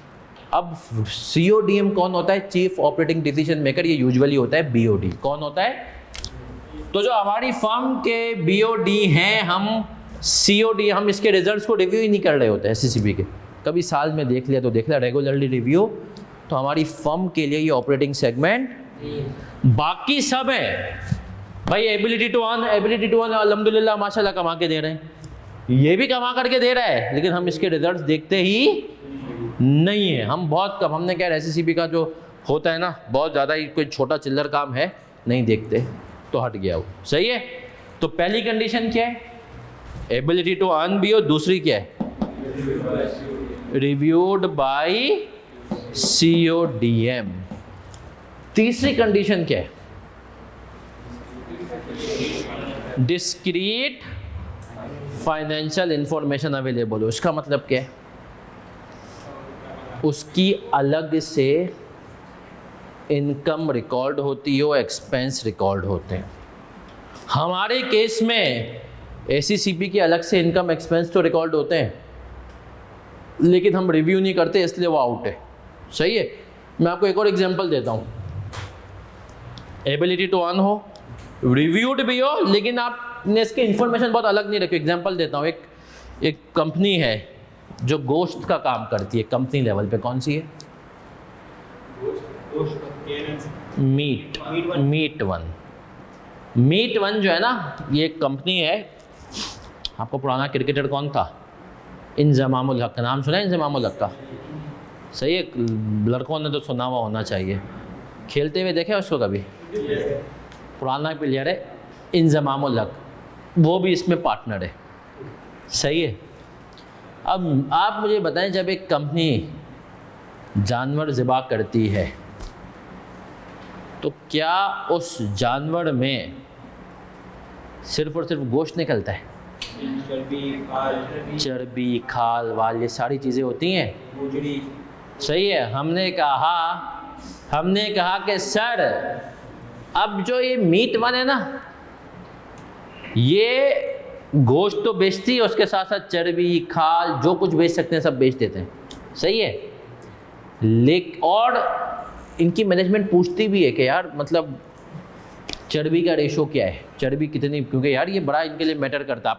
अब CODM कौन होता है, चीफ ऑपरेटिंग डिसीजन मेकर, ये यूजुअली होता है BOD। कौन होता है, तो जो हमारी फर्म के BOD हैं, हम COD, हम इसके रिजल्ट्स को रिव्यू ही नहीं कर रहे होते हैं SECP के, कभी साल में देख लिया तो देख लिया, रेगुलरली रिव्यू तो हमारी फर्म के लिए ये ऑपरेटिंग सेगमेंट। बाकी सब है भाई, एबिलिटी टू अर्न अल्हम्दुलिल्लाह माशाल्लाह कमा के दे रहे हैं, ये भी कमा करके दे रहा है, लेकिन हम इसके रिजल्ट्स देखते ही नहीं है, हम बहुत कम। हमने क्या SECP का जो होता है ना, बहुत ज़्यादा ही कोई छोटा चिल्लर काम है नहीं देखते, तो हट गया वो, सही है। तो पहली कंडीशन क्या है, एबिलिटी टू अर्न भी, और दूसरी क्या है, रिव्यूड बाय CODM। तीसरी कंडीशन क्या है, डिस्क्रीट फाइनेंशियल इंफॉर्मेशन अवेलेबल हो। इसका मतलब क्या है, उसकी अलग से इनकम रिकॉर्ड होती हो, एक्सपेंस रिकॉर्ड होते हैं। हमारे केस में SECP की अलग से इनकम एक्सपेंस तो रिकॉर्ड होते हैं, लेकिन हम रिव्यू नहीं करते, इसलिए वो आउट है, सही है। मैं आपको एक और एग्जांपल देता हूँ, एबिलिटी टू अर्न हो, रिव्यूड भी हो, लेकिन आपने इसके इन्फॉर्मेशन बहुत अलग नहीं रखी। एग्जांपल देता हूँ, एक कंपनी है जो गोश्त का काम करती है, कंपनी लेवल पे कौन सी है, मीट वन जो है ना, ये कंपनी है। आपको पुराना क्रिकेटर कौन था, इंजमामुल हक, नाम सुना है इंजमामुल हक का, सही है, लड़कों ने तो सुना हुआ होना चाहिए, खेलते हुए देखे उसको कभी, पुराना प्लेयर है इंजमामुल हक, वो भी इसमें पार्टनर है, सही है। अब आप मुझे बताएं, जब एक कंपनी जानवर ज़िबा करती है, तो क्या उस जानवर में सिर्फ और सिर्फ गोश्त निकलता है, चर्बी, खाल वाल, ये सारी चीज़ें होती हैं, सही है। हमने कहा कि सर अब जो ये मीट वन है ना, ये गोश्त तो बेचती है, उसके साथ साथ चर्बी, खाल, जो कुछ बेच सकते हैं सब बेच देते हैं, सही है। और इनकी मैनेजमेंट पूछती भी है कि यार मतलब चर्बी का रेशो क्या है, चर्बी कितनी, क्योंकि यार ये बड़ा इनके लिए मैटर करता है।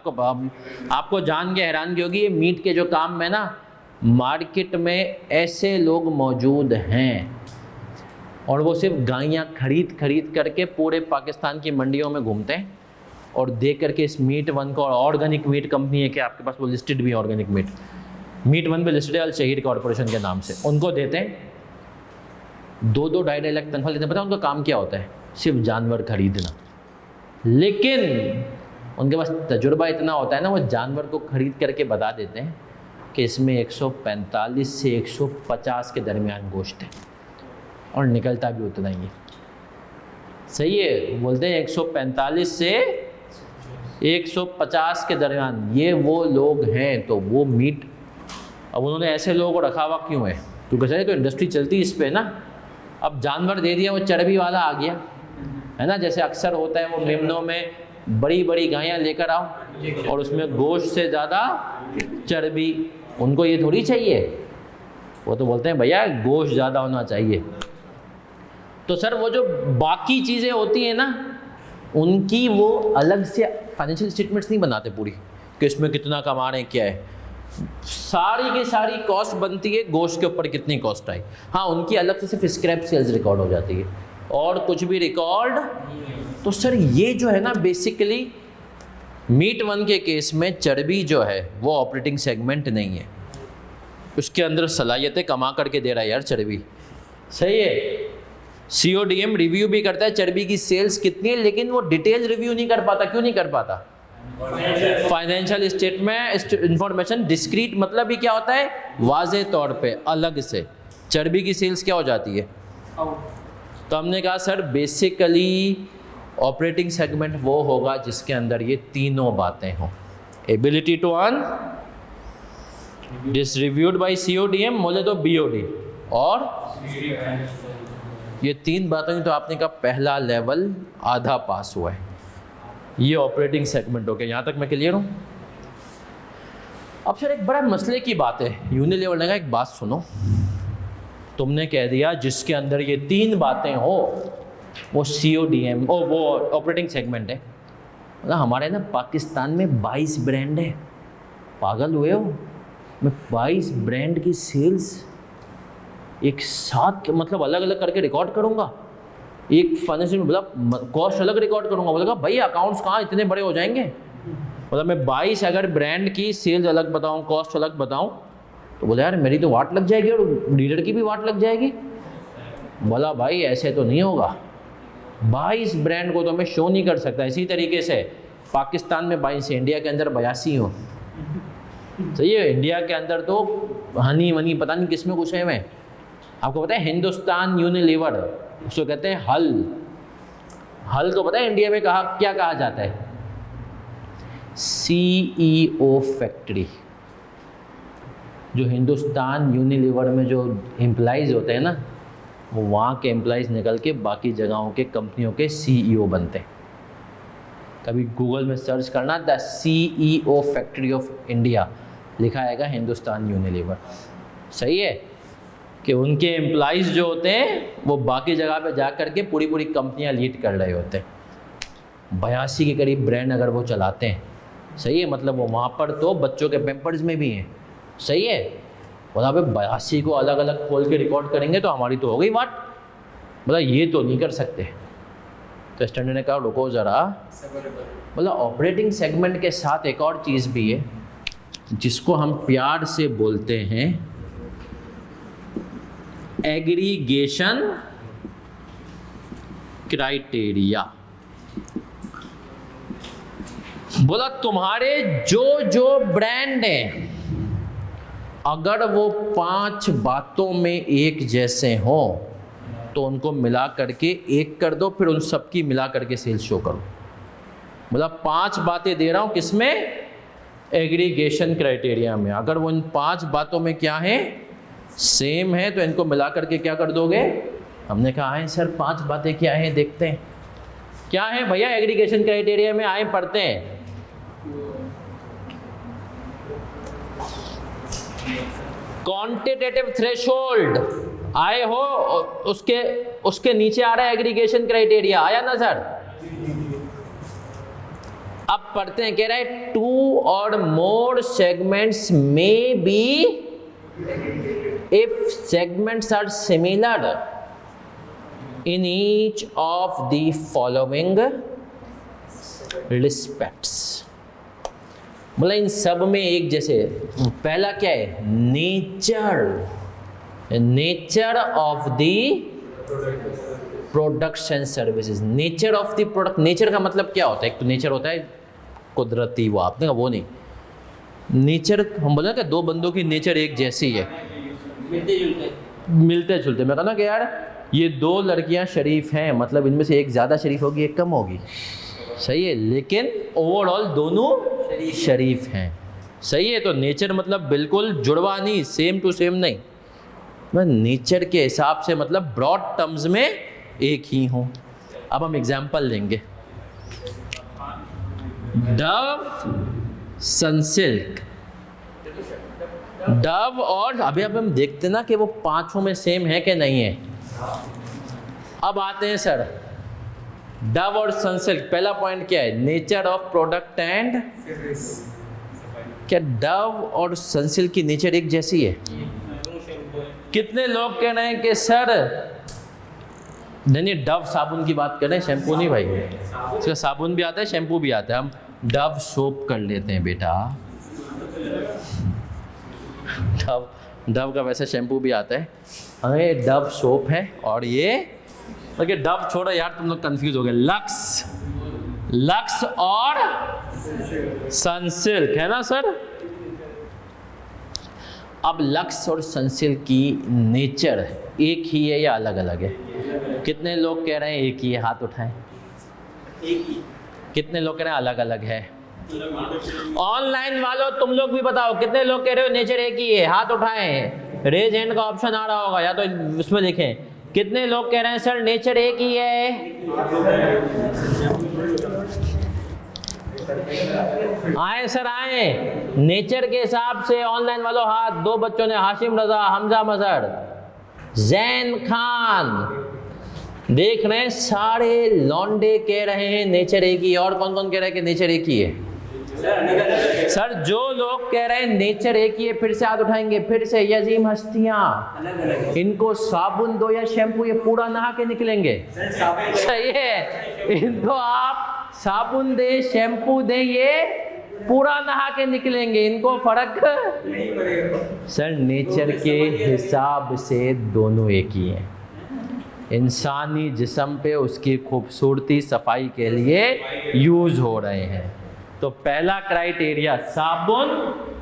आपको जान के हैरानगी होगी, ये मीट के जो काम में ना, मार्केट में ऐसे लोग मौजूद हैं, और वो सिर्फ गायें खरीद करके पूरे पाकिस्तान की मंडियों में घूमते हैं और देख करके इस मीट वन को, और ऑर्गेनिक मीट कंपनी है कि आपके पास वो लिस्टेड भी है ऑर्गेनिक मीट, मीट वन पे लिस्टेड अल शहीर कॉरपोरेशन के नाम से, उनको देते हैं 2-2 ढाई लाख तनख्वाह लेते हैं। पता है उनका काम क्या होता है? सिर्फ जानवर खरीदना। लेकिन उनके पास तजुर्बा इतना होता है ना, वो जानवर को खरीद करके बता देते हैं कि इसमें 145 से 150 के दरमियान गोश्त है, और निकलता भी उतना ही है। सही है, बोलते हैं 145 से 150 के दरमियान, ये वो लोग हैं। तो वो मीट, अब उन्होंने ऐसे लोगों को रखा हुआ क्यों है? क्योंकि सही तो इंडस्ट्री चलती इस पे ना। अब जानवर दे दिया, वो चर्बी वाला आ गया, है ना, जैसे अक्सर होता है वो मेमनों में बड़ी बड़ी गायें लेकर आओ और उसमें गोश्त से ज़्यादा चर्बी, उनको ये थोड़ी चाहिए। वो तो बोलते हैं भैया गोश्त ज़्यादा होना चाहिए। तो सर वो जो बाकी चीज़ें होती हैं ना, उनकी वो अलग से फाइनेंशियल स्टेटमेंट्स नहीं बनाते पूरी कि इसमें कितना कमा रहे हैं, क्या है। सारी की सारी कॉस्ट बनती है गोश्त के ऊपर कितनी कॉस्ट आई। हाँ, उनकी अलग से सिर्फ स्क्रैप सेल्स रिकॉर्ड हो जाती है और कुछ भी रिकॉर्ड। तो सर ये जो है ना, बेसिकली मीट वन के केस में चर्बी जो है वो ऑपरेटिंग सेगमेंट नहीं है, उसके अंदर सलाहियतें कमा करके दे रहा है यार चर्बी। सही है, CODM रिव्यू भी करता है चर्बी की सेल्स कितनी है, लेकिन वो डिटेल रिव्यू नहीं कर पाता। क्यों नहीं कर पाता? फाइनेंशियल स्टेटमेंट इंफॉर्मेशन डिस्क्रीट, मतलब ही क्या होता है, वाज़े तौर पे अलग से चर्बी की सेल्स क्या हो जाती है। तो हमने कहा सर बेसिकली ऑपरेटिंग सेगमेंट वो होगा जिसके अंदर ये तीनों बातें हों, ability to earn, distribute by CODM, बोले तो BOD, और ये तीन बातें। तो आपने कहा पहला लेवल आधा पास हुआ है, ये ऑपरेटिंग सेगमेंट हो गया। यहाँ तक मैं क्लियर हूँ? अब सर एक बड़ा मसले की बात है, यूनिलीवर ने कहा एक बात सुनो, तुमने कह दिया जिसके अंदर ये तीन बातें हो वो CODM वो ऑपरेटिंग सेगमेंट है। मतलब हमारे ना पाकिस्तान में 22 ब्रांड है, पागल हुए हो? मैं 22 ब्रांड की सेल्स एक साथ मतलब अलग अलग करके रिकॉर्ड करूँगा, एक फाइनेंशियल मतलब कॉस्ट अलग रिकॉर्ड करूँगा। बोलेगा भाई अकाउंट्स कहाँ इतने बड़े हो जाएंगे। मतलब मैं 22 अगर ब्रांड की सेल्स अलग बताऊँ, कॉस्ट अलग बताऊँ, तो बोला यार मेरी तो वाट लग जाएगी और डीलर की भी वाट लग जाएगी। बोला भाई ऐसे तो नहीं होगा, 22 ब्रांड को तो मैं शो नहीं कर सकता। इसी तरीके से पाकिस्तान में 22 है, इंडिया के अंदर 82 हो। सही है, इंडिया के अंदर तो हनी वनी पता नहीं किस में घुसे हुए हैं। आपको पता है हिंदुस्तान यूनिलीवर, उसको कहते हैं हल। हल को पता है इंडिया में क्या कहा जाता है? CEO factory. जो हिंदुस्तान यूनिलीवर में जो एम्प्लॉइज़ होते हैं ना, वो वहाँ के एम्प्लॉइज़ निकल के बाकी जगहों के कंपनियों के CEO बनते हैं। कभी गूगल में सर्च करना the CEO factory of India, लिखा आएगा हिंदुस्तान यूनिलीवर। सही है कि उनके एम्प्लॉइज़ जो होते हैं वो बाकी जगह पे जा कर के पूरी पूरी कंपनियां लीड कर रहे होते हैं। 82 के करीब ब्रांड अगर वो चलाते हैं, सही है, मतलब वो वहाँ पर तो बच्चों के पैम्पर्स में भी हैं। सही है, बोला भाई 82 को अलग अलग खोल के रिकॉर्ड करेंगे तो हमारी तो हो गई बात। बोला ये तो नहीं कर सकते। तो स्टैंडर्ड ने कहा रुको ज़रा, बोला ऑपरेटिंग सेगमेंट के साथ एक और चीज़ भी है जिसको हम प्यार से बोलते हैं एग्रीगेशन क्राइटेरिया। बोला तुम्हारे जो जो ब्रांड हैं अगर वो 5 बातों में एक जैसे हों तो उनको मिला करके एक कर दो, फिर उन सब की मिला करके सेल्स शो करो। मतलब 5 बातें दे रहा हूं किसमें? एग्रीगेशन क्राइटेरिया में। अगर वो इन 5 बातों में क्या है, सेम है, तो इनको मिला करके क्या कर दोगे? हमने कहा है सर 5 बातें क्या हैं, देखते हैं क्या है भैया एग्रीगेशन क्राइटेरिया में, आए पढ़ते हैं। क्वांटिटेटिव थ्रेशोल्ड आए हो, उसके नीचे आ रहा है एग्रीगेशन क्राइटेरिया, आया ना सर? अब पढ़ते हैं, कह रहा है 2 और मोर सेगमेंट्स में B if segments are similar in each of the following respects। बोला इन सब में एक जैसे। पहला क्या है? Nature, nature of the products and services. Nature of the product, nature का मतलब क्या होता है? एक तो नेचर होता है कुदरती, वो आपने कहा वो नहीं। नेचर हम बोले कि दो बंदों की नेचर एक जैसी है, मिलते जुलते। मैं कहना कि यार ये दो लड़कियां शरीफ हैं, मतलब इनमें से एक ज़्यादा शरीफ होगी एक कम होगी, सही है, लेकिन ओवरऑल दोनों शरीफ हैं, सही है। तो नेचर मतलब बिल्कुल जुड़वा नहीं, सेम टू सेम नहीं, मैं नेचर के हिसाब से मतलब ब्रॉड टर्म्स में एक ही हूँ। अब हम एग्जाम्पल लेंगे। डव, सनसिल्क, डव और अभी अब हम देखते ना कि वो पांचों में सेम है कि नहीं है। अब आते हैं सर डव और सनसिल्क। पहला पॉइंट क्या है? नेचर ऑफ प्रोडक्ट एंड, क्या डव और सनसिल्क की नेचर एक जैसी है? कितने लोग कह रहे हैं कि सर नहीं डव साबुन की बात कर रहे हैं, शैम्पू नहीं भाई, इसका साबुन भी आता है शैम्पू भी आता है, हम डव सोप कर लेते हैं बेटा। डव का वैसे शैम्पू भी आता है, अरे डव सोप है। और ये ओके डव छोड़ो यार, तुम लोग कंफ्यूज हो गए। लक्स, लक्स और सनसिल्क है ना सर। अब लक्स और सनसिल्क की नेचर एक ही है या अलग अलग है? कितने लोग कह रहे हैं एक ही है? हाथ उठाएं। एक ही। कितने लोग कह रहे हैं अलग अलग है? ऑनलाइन वालों तुम लोग भी बताओ, कितने लोग कह रहे हो नेचर एक ही है? हाथ उठाएं। रेज हैंड का ऑप्शन आ रहा होगा या तो उसमें देखें। कितने लोग कह रहे हैं सर नेचर एक ही है? आए सर आए। नेचर के हिसाब से ऑनलाइन वालों हाथ। दो बच्चों ने, हाशिम रजा, हमजा मजहर, जैन खान, देख रहे हैं सारे लौंडे कह रहे हैं नेचर एक ही है। और कौन कौन कह रहा है कि नेचर एक ही है? सर जो लोग कह रहे हैं नेचर एक ही है फिर से हाथ उठाएंगे। फिर से यजीम हस्तियां, इनको साबुन दो या शैम्पू, ये पूरा नहा के निकलेंगे, सही है। इनको आप साबुन दे शैम्पू दे, ये पूरा नहा के निकलेंगे, इनको फर्क नहीं पड़ेगा। सर नेचर के हिसाब से दोनों एक ही हैं। इंसानी जिस्म पे उसकी खूबसूरती सफाई के लिए यूज हो रहे हैं। तो पहला क्राइटेरिया साबुन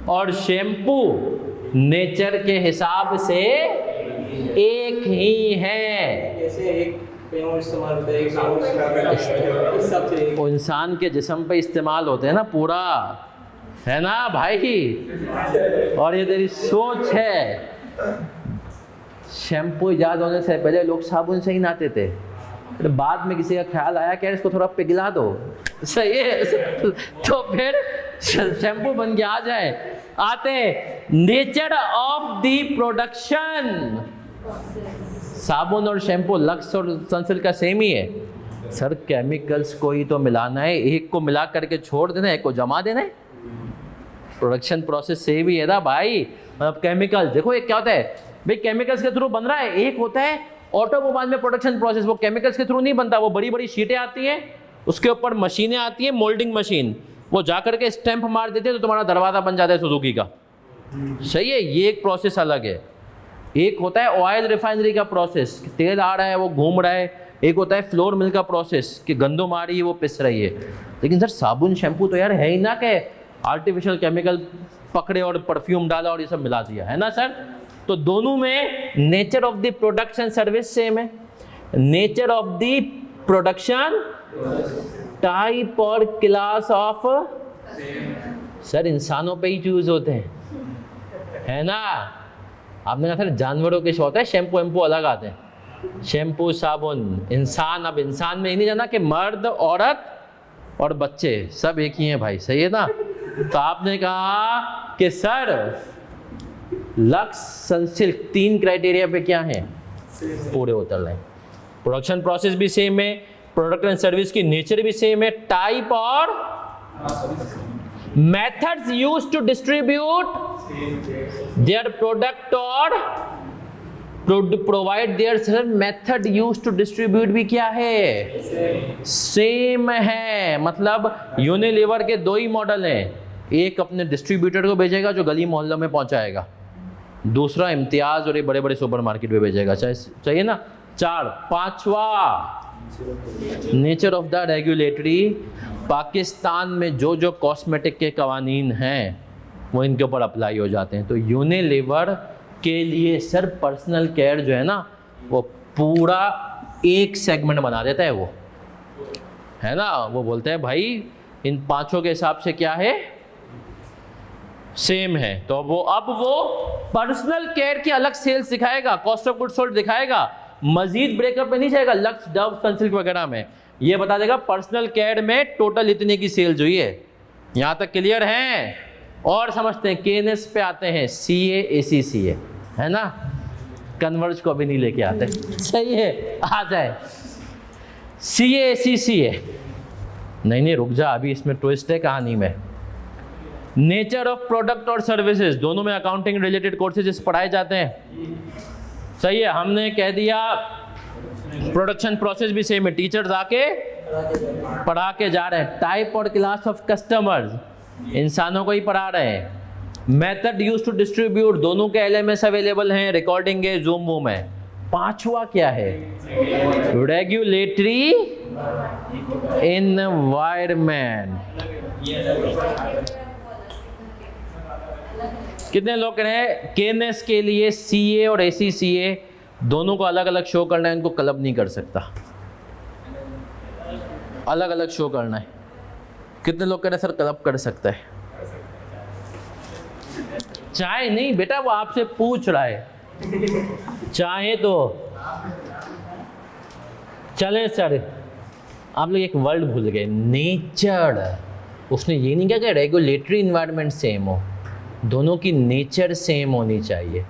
और शैम्पू नेचर के हिसाब से एक ही है। जैसे एक पेन इस्तेमाल होता है, एक साबुन इस हिसाब से वो इंसान के जिस्म पे इस्तेमाल होते हैं ना पूरा, है ना भाई। और ये तेरी सोच है। शैम्पू ईजाद होने से पहले लोग साबुन से ही नहाते थे, फिर बाद में किसी का ख्याल आया कि इसको थोड़ा पिघला दो, सही है, तो फिर शैम्पू बन के आ जाए। आते नेचर ऑफ द प्रोडक्शन। साबुन और शैम्पू, लक्स और सनसिल्क का सेम ही है सर। केमिकल्स को ही तो मिलाना है, एक को मिला करके छोड़ देना है, एक को जमा देना है। प्रोडक्शन प्रोसेस सेम ही है ना भाई। मतलब केमिकल देखो एक क्या होता है भाई, केमिकल्स के थ्रू बन रहा है। एक होता है ऑटोमोबाइल में प्रोडक्शन प्रोसेस, वो केमिकल्स के थ्रू नहीं बनता, वो बड़ी बड़ी शीटें आती हैं, उसके ऊपर मशीनें आती हैं, मोल्डिंग मशीन, वो जा करके स्टैंप मार देते हैं तो तुम्हारा दरवाज़ा बन जाता है सुजुकी का, सही है। ये एक प्रोसेस अलग है। एक होता है ऑयल रिफाइनरी का प्रोसेस, तेल आ रहा है वो घूम रहा है। एक होता है फ्लोर मिल का प्रोसेस कि गंदम आ रही है वो पिस रही है। लेकिन सर साबुन शैम्पू तो यार है ही ना कि आर्टिफिशियल केमिकल पकड़े और परफ्यूम डाला और ये सब मिला दिया, है ना सर। तो दोनों में nature of the production service same है। Nature of the production, type और क्लास ऑफ सर इंसानों पे ही यूज होते हैं, है ना। आपने कहा सर जानवरों के शो होता है, शैम्पू वैम्पू अलग आते हैं, शैम्पू साबुन। इंसान, अब इंसान में ही नहीं जाना कि मर्द औरत और बच्चे सब एक ही हैं भाई, सही है ना। तो आपने कहा कि सर लक्स सनसिल्क तीन क्राइटेरिया पे क्या है पूरे उतर रहे हैं। प्रोडक्शन प्रोसेस भी सेम है, प्रोडक्ट एंड सर्विस की नेचर भी सेम है, टाइप और methods used to distribute their product और provide their service, method used to distribute भी क्या है, सेम है। मतलब यूनिलीवर के दो ही मॉडल हैं, एक अपने डिस्ट्रीब्यूटर को भेजेगा जो गली मोहल्लों में पहुंचाएगा, दूसरा इम्तियाज और ये बड़े बड़े सुपरमार्केट में भेजेगा। चाहिए ना। 4, 5वां nature of the regulatory. Pakistan में जो जो कॉस्मेटिक के कवानीन हैं वो इनके ऊपर अप्लाई हो जाते हैं। तो यूनिलीवर के लिए सर पर्सनल केयर जो है ना वो पूरा एक सेगमेंट बना देता है, वो है ना। वो बोलते हैं भाई इन 5 के हिसाब से क्या है, सेम है। तो वो अब वो पर्सनल केयर की अलग सेल्स दिखाएगा, कॉस्ट ऑफ गुड्स सोल्ड दिखाएगा, मजीद ब्रेकअप में नहीं जाएगा लक्स डव सनसिल्क वगैरह में। ये बता देगा पर्सनल केयर में टोटल इतने की सेल्स हुई है। यहाँ तक क्लियर है? और समझते हैं केनेस पे आते हैं, CA ACCA है ना। कन्वर्ज को अभी नहीं लेके आते, सही है, आ जाए। CA ACCA नहीं रुक जा, अभी इसमें ट्विस्ट है कहानी में। नेचर ऑफ प्रोडक्ट और सर्विसेज, दोनों में अकाउंटिंग रिलेटेड कोर्सेज पढ़ाए जाते हैं, सही है। हमने कह दिया प्रोडक्शन प्रोसेस भी सेम है, टीचर्स आके पढ़ा के जा रहे हैं। टाइप और क्लास ऑफ कस्टमर्स, इंसानों को ही पढ़ा रहे हैं। मेथड यूज टू डिस्ट्रीब्यूट, दोनों के LMS अवेलेबल हैं, रिकॉर्डिंग है, जूम वूम है। 5वां क्या है, रेगुलेटरी एनवायरमेंट। कितने लोग कह रहे हैं केनेस के लिए CA और ACCA दोनों को अलग अलग शो करना है, इनको क्लब नहीं कर सकता, अलग अलग शो करना है। कितने लोग कह रहे हैं सर क्लब कर सकता है? चाहे नहीं बेटा, वो आपसे पूछ रहा है, चाहे तो चले सर। आप लोग एक वर्ड भूल गए, नेचर। उसने ये नहीं कहा कि रेगुलेटरी इन्वायरमेंट सेम हो, दोनों की नेचर सेम होनी चाहिए।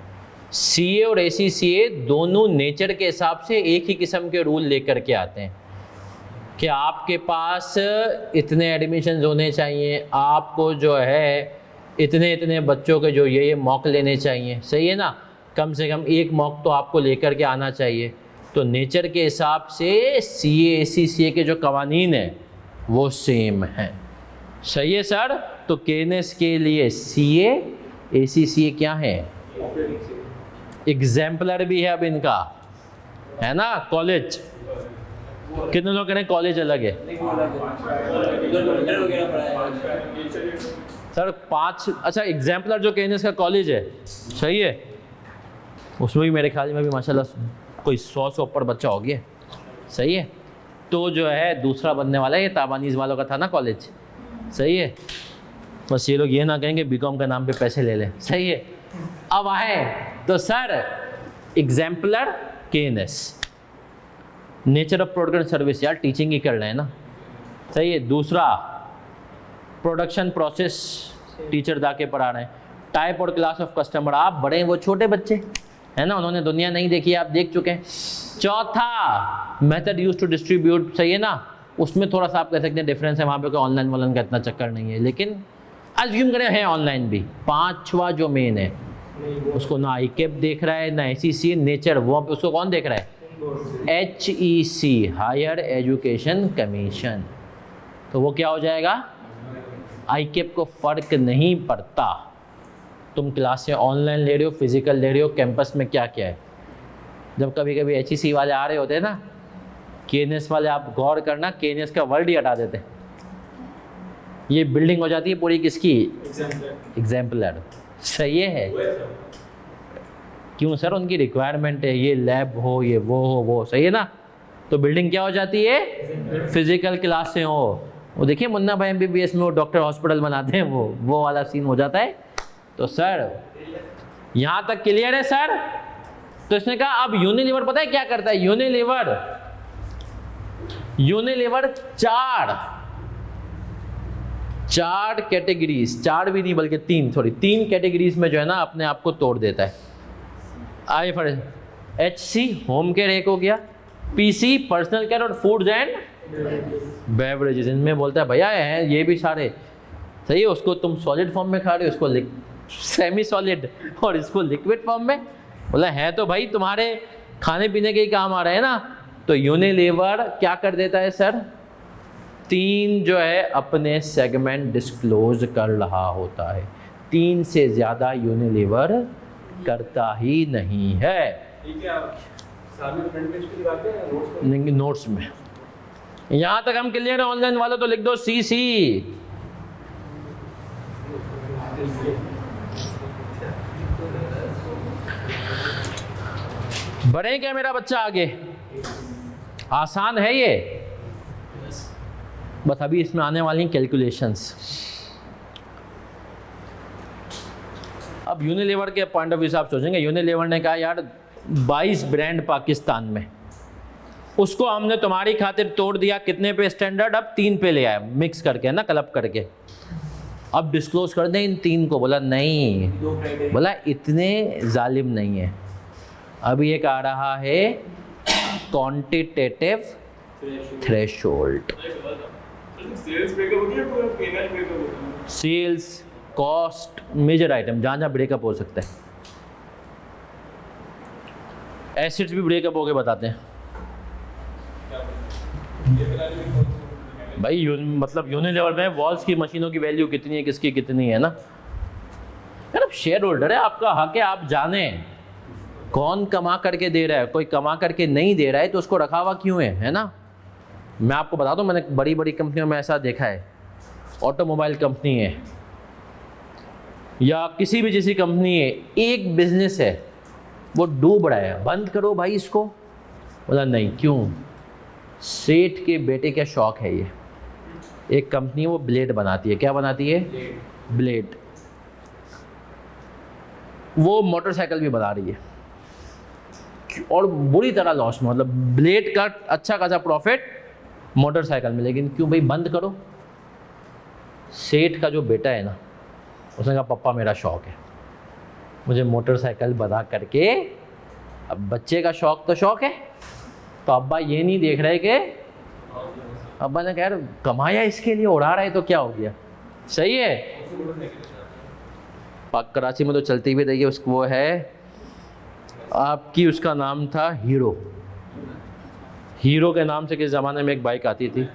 CA और ACCA दोनों नेचर के हिसाब से एक ही किस्म के रूल लेकर के आते हैं कि आपके पास इतने एडमिशन्स होने चाहिए, आपको जो है इतने इतने बच्चों के जो ये मॉक लेने चाहिए, सही है ना। कम से कम एक मॉक तो आपको लेकर के आना चाहिए। तो नेचर के हिसाब से CA ACCA के जो कवानीन हैं वो सेम हैं, सही है सर। तो केनेस के लिए CA ACCA क्या है, एग्जाम्पलर भी है अब इनका, है ना। कॉलेज, कितने लोग कह रहे हैं कॉलेज अलग है? सर 5, अच्छा एग्जाम्पलर जो केनेस का कॉलेज है, सही है, उसमें भी मेरे ख्याल में भी माशाल्लाह कोई 100 से ऊपर बच्चा हो गया, सही है। तो जो है दूसरा बनने वाला है, ये ताबानीज़ वालों का था ना कॉलेज, सही है। बस ये लोग ये ना कहेंगे BCom के नाम पे पैसे ले लें, सही है। अब आए तो सर एग्जाम्पलर केनेस, nature of product and service, यार टीचिंग ही कर रहे हैं ना, सही है। दूसरा प्रोडक्शन प्रोसेस, टीचर जाके पढ़ा रहे हैं। टाइप और क्लास ऑफ कस्टमर, आप बड़े हैं वो छोटे बच्चे है ना, उन्होंने दुनिया नहीं देखी, आप देख चुके हैं। चौथा मेथड यूज टू डिस्ट्रीब्यूट, सही है ना, उसमें थोड़ा सा आप कह सकते हैं डिफरेंस है, वहाँ पे कोई ऑनलाइन वॉनलाइन का इतना चक्कर नहीं है, लेकिन अज्यूम करें है ऑनलाइन भी। 5वां जो मेन है उसको ना ICAP देख रहा है ना ACCA, नेचर वो उसको कौन देख रहा है, HEC हायर एजुकेशन कमीशन। तो वो क्या हो जाएगा, ICAP को फ़र्क नहीं पड़ता तुम क्लासें ऑनलाइन ले रहे हो फिजिकल ले रहे हो, कैंपस में क्या क्या है। जब कभी कभी HEC वाले आ रहे होते हैं ना, केनेस वाले, आप गौर करना केनेस का वर्ड ही हटा देते हैं, ये बिल्डिंग हो जाती है पूरी किसकी, एग्जाम्पलर, सही है। क्यों सर, उनकी रिक्वायरमेंट है, ये लैब हो, ये वो हो, वो, सही है ना। तो बिल्डिंग क्या हो जाती है, फिजिकल क्लासें हो। वो देखिए मुन्ना भाई MBBS में वो डॉक्टर हॉस्पिटल बनाते हैं, वो वाला सीन हो जाता है। तो सर यहाँ तक क्लियर है सर। तो इसने कहा अब यूनिलीवर पता है क्या करता है, यूनिलीवर चार कैटेगरीज, 4 भी नहीं बल्कि 3 कैटेगरीज में जो है ना अपने आप को तोड़ देता है। आइए फॉर HC होम केयर एक हो गया, PC पर्सनल केयर और फूड्स एंड बेवरेजेस, इनमें बोलता है भैया है ये भी सारे, सही है। उसको तुम सॉलिड फॉर्म में खा रहे हो, उसको सेमी सॉलिड, और इसको लिक्विड फॉर्म में, बोला है तो भाई तुम्हारे खाने पीने के ही काम आ रहे हैं ना। तो यूनिलीवर क्या कर देता है सर, 3 जो है अपने सेगमेंट डिस्क्लोज कर रहा होता है, 3 से ज़्यादा यूनिलीवर करता ही नहीं है। ठीक है, सामने फ्रंट पेज पे दिखाते हैं नोट्स में? नहीं, नोट्स में। यहाँ तक हम क्लियर है? ऑनलाइन वालों तो लिख दो CC। बढ़े क्या मेरा बच्चा आगे? आसान है ये, बस अभी इसमें आने वाली कैलकुलेशंस। अब यूनिलीवर के पॉइंट ऑफ व्यू से आप सोचेंगे, यूनिलीवर ने कहा यार 22 ब्रांड पाकिस्तान में, उसको हमने तुम्हारी खातिर तोड़ दिया कितने पे स्टैंडर्ड, अब 3 पे ले आया मिक्स करके ना, क्लब करके। अब डिस्क्लोज कर दें इन 3 को। बोला नहीं, बोला इतने जालिम नहीं है। अब एक आ रहा है क्वांटिटेटिव थ्रेशोल्ड। सेल्स ब्रेकअप होती है पूरा P&L ब्रेकअप होता है? सेल्स, कॉस्ट, मेजर आइटम, जहाँ जहाँ ब्रेकअप हो सकता है। एसिड्स भी ब्रेकअप हो के बताते हैं भाई। मतलब यूनिलीवर में वॉल्स की मशीनों की वैल्यू कितनी है, किसकी कितनी है ना। यार अब शेयर होल्डर है, आपका हक है आप जाने कौन कमा करके दे रहा है। कोई कमा करके नहीं दे रहा है तो उसको रखा हुआ क्यों है ना। मैं आपको बता दूं, मैंने बड़ी बड़ी कंपनियों में ऐसा देखा है, ऑटोमोबाइल कंपनी है या किसी भी जैसी कंपनी है, एक बिजनेस है वो डूब रहा है, बंद करो भाई इसको। बोला नहीं, क्यों? सेठ के बेटे का शौक है ये। एक कंपनी वो ब्लेड बनाती है, क्या बनाती है? ब्लेड। वो मोटरसाइकिल भी बना रही है और बुरी तरह लॉस में, मतलब ब्लेड का अच्छा खासा प्रॉफिट, मोटरसाइकिल में। लेकिन क्यों भाई? बंद करो। सेठ का जो बेटा है ना, उसने कहा पप्पा मेरा शौक है, मुझे मोटरसाइकिल बना करके, अब बच्चे का शौक तो शौक है, तो अब्बा ये नहीं देख रहे कि अब्बा ने कहा यार कमाया इसके लिए, उड़ा रहा है तो क्या हो गया। सही है। पाक कराची में तो चलती भी रही है उसको, वो है आपकी, उसका नाम था हीरो। हीरो के नाम से किस ज़माने में एक बाइक आती थी,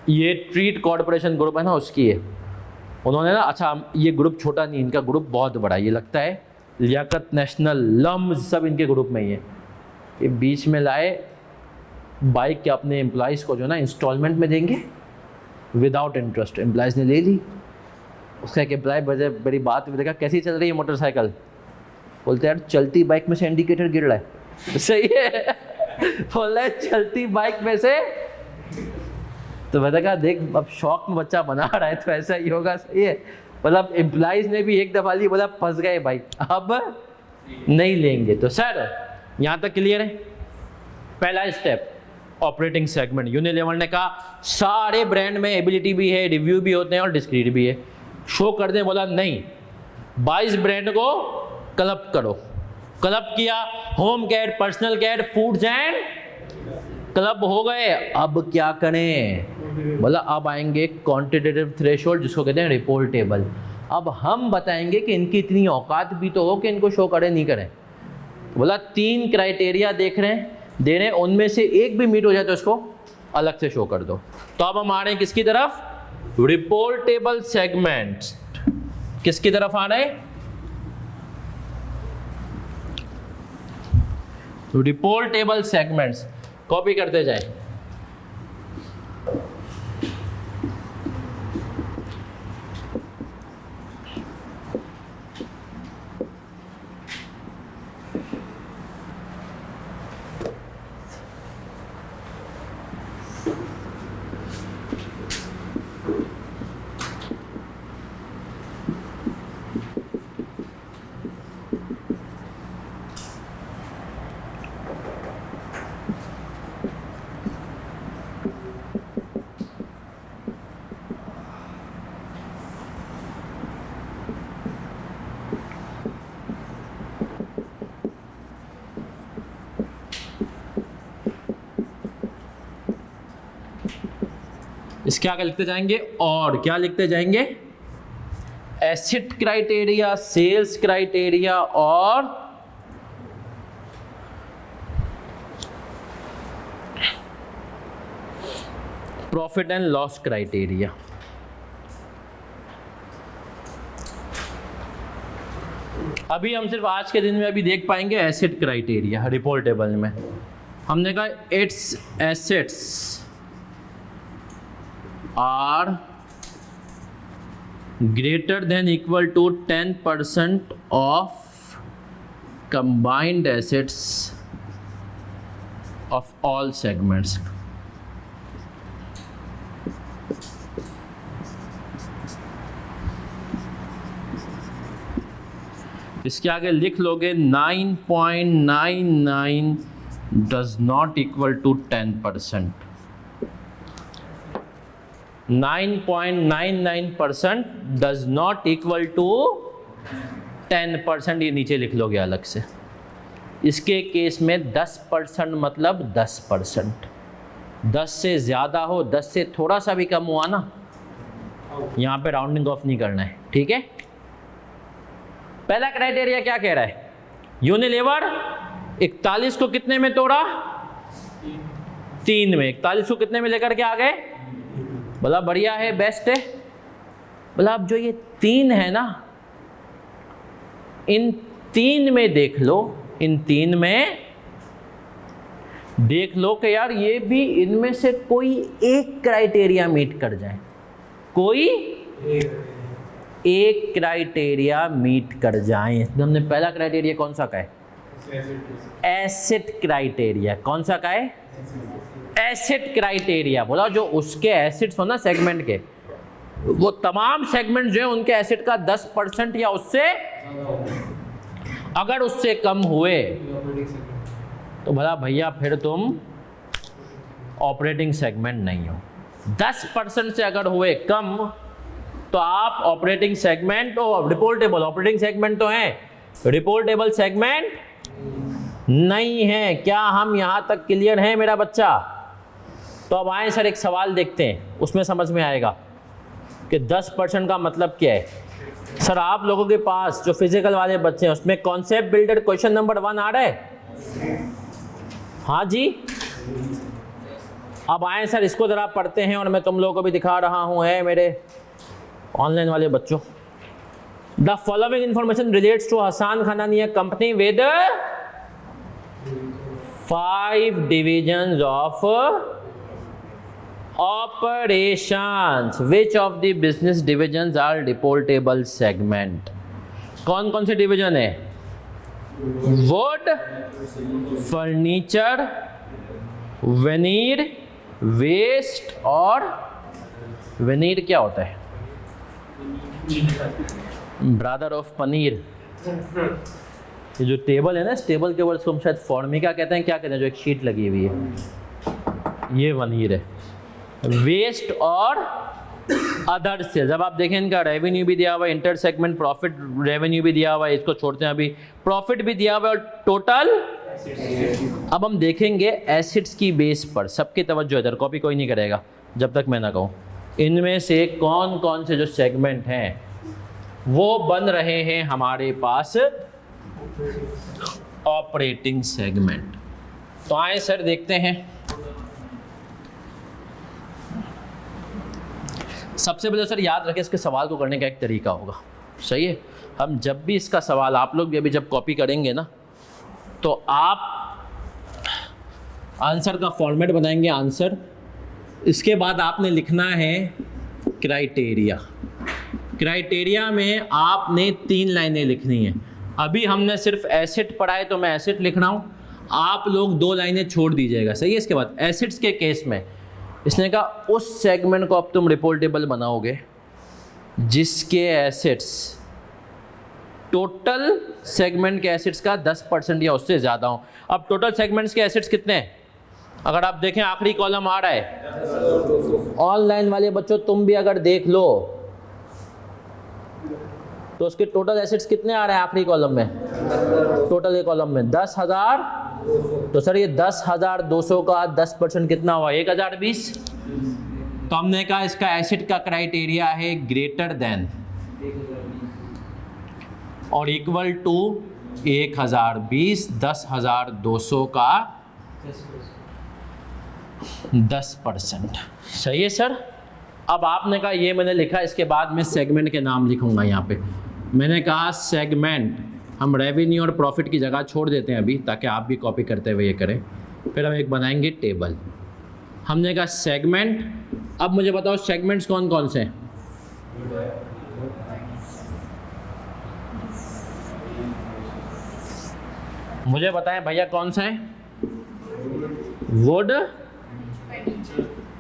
ये ट्रीट कॉर्पोरेशन ग्रुप है ना, उसकी है। उन्होंने ना, अच्छा ये ग्रुप छोटा नहीं, इनका ग्रुप बहुत बड़ा, ये लगता है लियाकत नेशनल, लम्स सब इनके ग्रुप में ही है। ये बीच में लाए बाइक के अपने एम्प्लॉइज़ को जो ना इंस्टॉलमेंट में देंगे विदाउट इंटरेस्ट। एम्प्लॉइज़ ने ले ली। उसका एक एम्प्लॉय बड़ी बात देखा, कैसी चल रही है मोटरसाइकिल? बोलते यार चलती बाइक में से इंडिकेटर गिर रहा है। सही है। बोल रहा है चलती बाइक में से, तो मैंने कहा देख अब शौक में बच्चा बना रहा है तो ऐसा ही होगा। सही है। मतलब एम्प्लॉइज ने भी एक दफ़ा ली, बोला फंस गए भाई, अब नहीं लेंगे। तो सर यहाँ तक क्लियर है? पहला स्टेप ऑपरेटिंग सेगमेंट। यूनिलीवर ने कहा सारे ब्रांड में एबिलिटी भी है, रिव्यू भी होते हैं और डिस्क्रीट भी है, शो कर दें। बोला नहीं, 22 ब्रांड को क्लब करो। क्लब किया, home care, personal care, foods and club हो गए। अब क्या करें? बोला अब आएंगे क्वांटिटेटिव थ्रेशोल्ड, जिसको कहते हैं रिपोर्टेबल। अब हम बताएंगे कि इनकी इतनी औकात भी तो हो कि इनको शो करें नहीं करें। बोला 3 क्राइटेरिया दे रहे हैं, उनमें से एक भी मीट हो जाए तो इसको अलग से शो कर दो। तो अब हम आ रहे हैं किसकी तरफ? Reportable segments. किसकी तरफ आ रहे हैं? Reportable segments. कॉपी करते जाए। इसके आगे लिखते जाएंगे, और क्या लिखते जाएंगे? एसिड क्राइटेरिया, सेल्स क्राइटेरिया और प्रॉफिट एंड लॉस क्राइटेरिया। अभी हम सिर्फ आज के दिन में अभी देख पाएंगे एसेट क्राइटेरिया रिपोर्ट टेबल में। हमने कहा its assets are greater than equal to 10% of combined assets of all segments. इसके आगे लिख लोगे 9.99 does not equal to 10%। 9.99% does not equal to 10%, ये नीचे लिख लोगे अलग से। इसके केस में 10% मतलब 10%। 10 से ज़्यादा हो, 10 से थोड़ा सा भी कम हुआ ना, यहाँ पे राउंडिंग ऑफ नहीं करना है, ठीक है। पहला क्राइटेरिया क्या कह रहा है? यूनिलीवर 41 को कितने में तोड़ा? 3 में। 41 को कितने में लेकर के आ गए? बोला बढ़िया है, बेस्ट है। बोला अब जो ये 3 है ना, इन 3 में देख लो, इन 3 में देख लो कि यार ये भी इनमें से कोई एक क्राइटेरिया मीट कर जाए, कोई एक क्राइटेरिया मीट कर जाए। हमने पहला क्राइटेरिया कौन सा का है? Asset criteria. कौन सा का है? Asset criteria. बोला जो उसके एसेट्स हो ना सेगमेंट के, वो तमाम सेगमेंट जो है उनके एसेट का 10% या उससे, अगर उससे कम हुए तो भला भैया फिर तुम ऑपरेटिंग सेगमेंट नहीं हो। 10% से अगर हुए कम तो आप ऑपरेटिंग सेगमेंट और रिपोर्टेबल, ऑपरेटिंग सेगमेंट तो है, रिपोर्टेबल सेगमेंट नहीं है। क्या हम यहां तक क्लियर हैं मेरा बच्चा? तो अब आए सर एक सवाल देखते हैं, उसमें समझ में आएगा कि 10% का मतलब क्या है। सर आप लोगों के पास जो फिजिकल वाले बच्चे हैं उसमें कॉन्सेप्ट बिल्डर क्वेश्चन नंबर 1 आ रहा है? हाँ जी। अब आए सर इसको जरा पढ़ते हैं और मैं तुम लोगों को भी दिखा रहा हूं, है मेरे ऑनलाइन वाले बच्चों। The following information relates to Hasan Khanani company with 5 divisions of operations. Which of the business divisions are reportable segment? कौन कौन से डिवीजन है? वुड, फर्नीचर, वेनीर, वेस्ट और वेनीर क्या होता है? Brother of paneer. ये जो टेबल है ना, इस टेबल के ऊपर इसको हम शायद फॉर्मिका कहते हैं, क्या कहते हैं, जो एक शीट लगी हुई है, ये वनीर है। वेस्ट और अदर से जब आप देखें इनका रेवेन्यू भी दिया हुआ है, इंटर सेगमेंट प्रॉफिट रेवेन्यू भी दिया हुआ है, इसको छोड़ते हैं अभी, प्रॉफिट भी दिया हुआ है और टोटल। अब हम देखेंगे एसिड्स की बेस पर, सबकी तवज्जो इधर, कॉपी कोई नहीं करेगा जब तक मैं ना कहूँ। इनमें से कौन कौन से जो सेगमेंट हैं वो बन रहे हैं हमारे पास ऑपरेटिंग सेगमेंट। तो आए सर देखते हैं। सबसे पहले सर याद रखें, इसके सवाल को करने का एक तरीका होगा, सही है। हम जब भी इसका सवाल, आप लोग भी अभी जब कॉपी करेंगे ना, तो आप आंसर का फॉर्मेट बनाएंगे, आंसर, इसके बाद आपने लिखना है क्राइटेरिया। क्राइटेरिया में आपने 3 लाइनें लिखनी हैं। अभी हमने सिर्फ एसेट पढ़ा है तो मैं एसेट लिख रहा हूँ, आप लोग 2 लाइनें छोड़ दीजिएगा, सही है। इसके बाद एसेट्स के केस में इसने कहा उस सेगमेंट को अब तुम रिपोर्टेबल बनाओगे जिसके एसेट्स टोटल सेगमेंट के एसेट्स का 10% या उससे ज़्यादा हो। अब टोटल सेगमेंट्स के एसेट्स कितने हैं? अगर आप देखें आखिरी कॉलम आ रहा है, ऑनलाइन वाले बच्चों तुम भी अगर देख लो तो उसके टोटल एसेट्स कितने आ रहे हैं आखिरी कॉलम में? टोटल एक कॉलम में 10,000। तो सर ये 10,200 का 10% कितना हुआ? 1,020। तो हमने कहा इसका एसेट का क्राइटेरिया है ग्रेटर देन और इक्वल टू 1,020। 10,200 का 10%। सही है सर। अब आपने कहा ये मैंने लिखा, इसके बाद मैं सेगमेंट के नाम लिखूंगा यहाँ पे। मैंने कहा सेगमेंट, हम रेवेन्यू और प्रॉफिट की जगह छोड़ देते हैं अभी, ताकि आप भी कॉपी करते हुए ये करें। फिर हम एक बनाएंगे टेबल। हमने कहा सेगमेंट। अब मुझे बताओ सेगमेंट्स कौन कौन से हैं? मुझे बताएं भैया कौन सा है? वुड,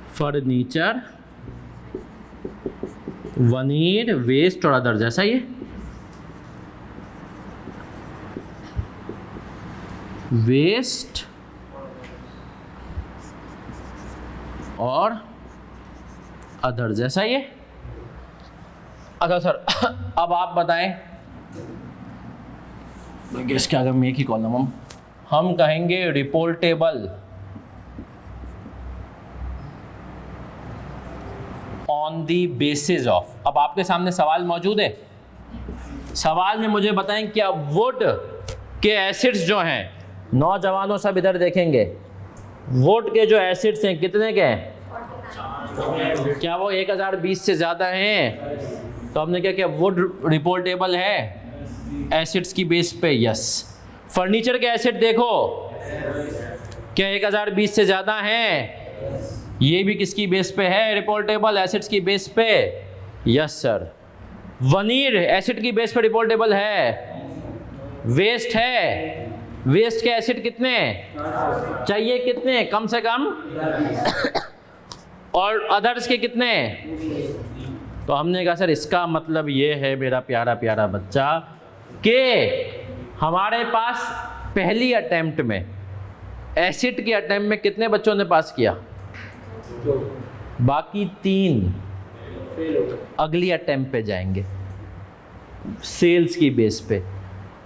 फर्नीचर, वनीर, वेस्ट और अदर, जैसा ये वेस्ट और अदर, जैसा ये। अच्छा सर अब आप बताएं, इसके आगे में एक ही कॉलम हम कहेंगे reportable on the basis of. अब आपके सामने सवाल मौजूद है। सवाल में मुझे बताएं क्या वुड के एसिड्स जो हैं, नौजवानों सब इधर देखेंगे, वुड के जो एसिड्स हैं कितने के हैं? क्या वो 1020 से ज़्यादा हैं? तो हमने क्या किया, वुड रिपोर्टेबल है एसिड्स की बेस पे, यस। फर्नीचर के एसिड देखो, क्या 1020 से ज़्यादा हैं? ये भी किसकी बेस पे है? रिपोर्टेबल एसिड्स की बेस पे, यस सर। वनीर एसिड की बेस पे रिपोर्टेबल है। वेस्ट है, वेस्ट के एसिड कितने चाहिए? कितने? कम से कम। और अदर्स के कितने? तो हमने कहा सर इसका मतलब ये है मेरा प्यारा प्यारा बच्चा कि हमारे पास पहली अटेम्प्ट में, एसिड के अटेम्प्ट में कितने बच्चों ने पास किया? बाकी 3 अगली अटेम्प्ट पे जाएंगे सेल्स की बेस पे।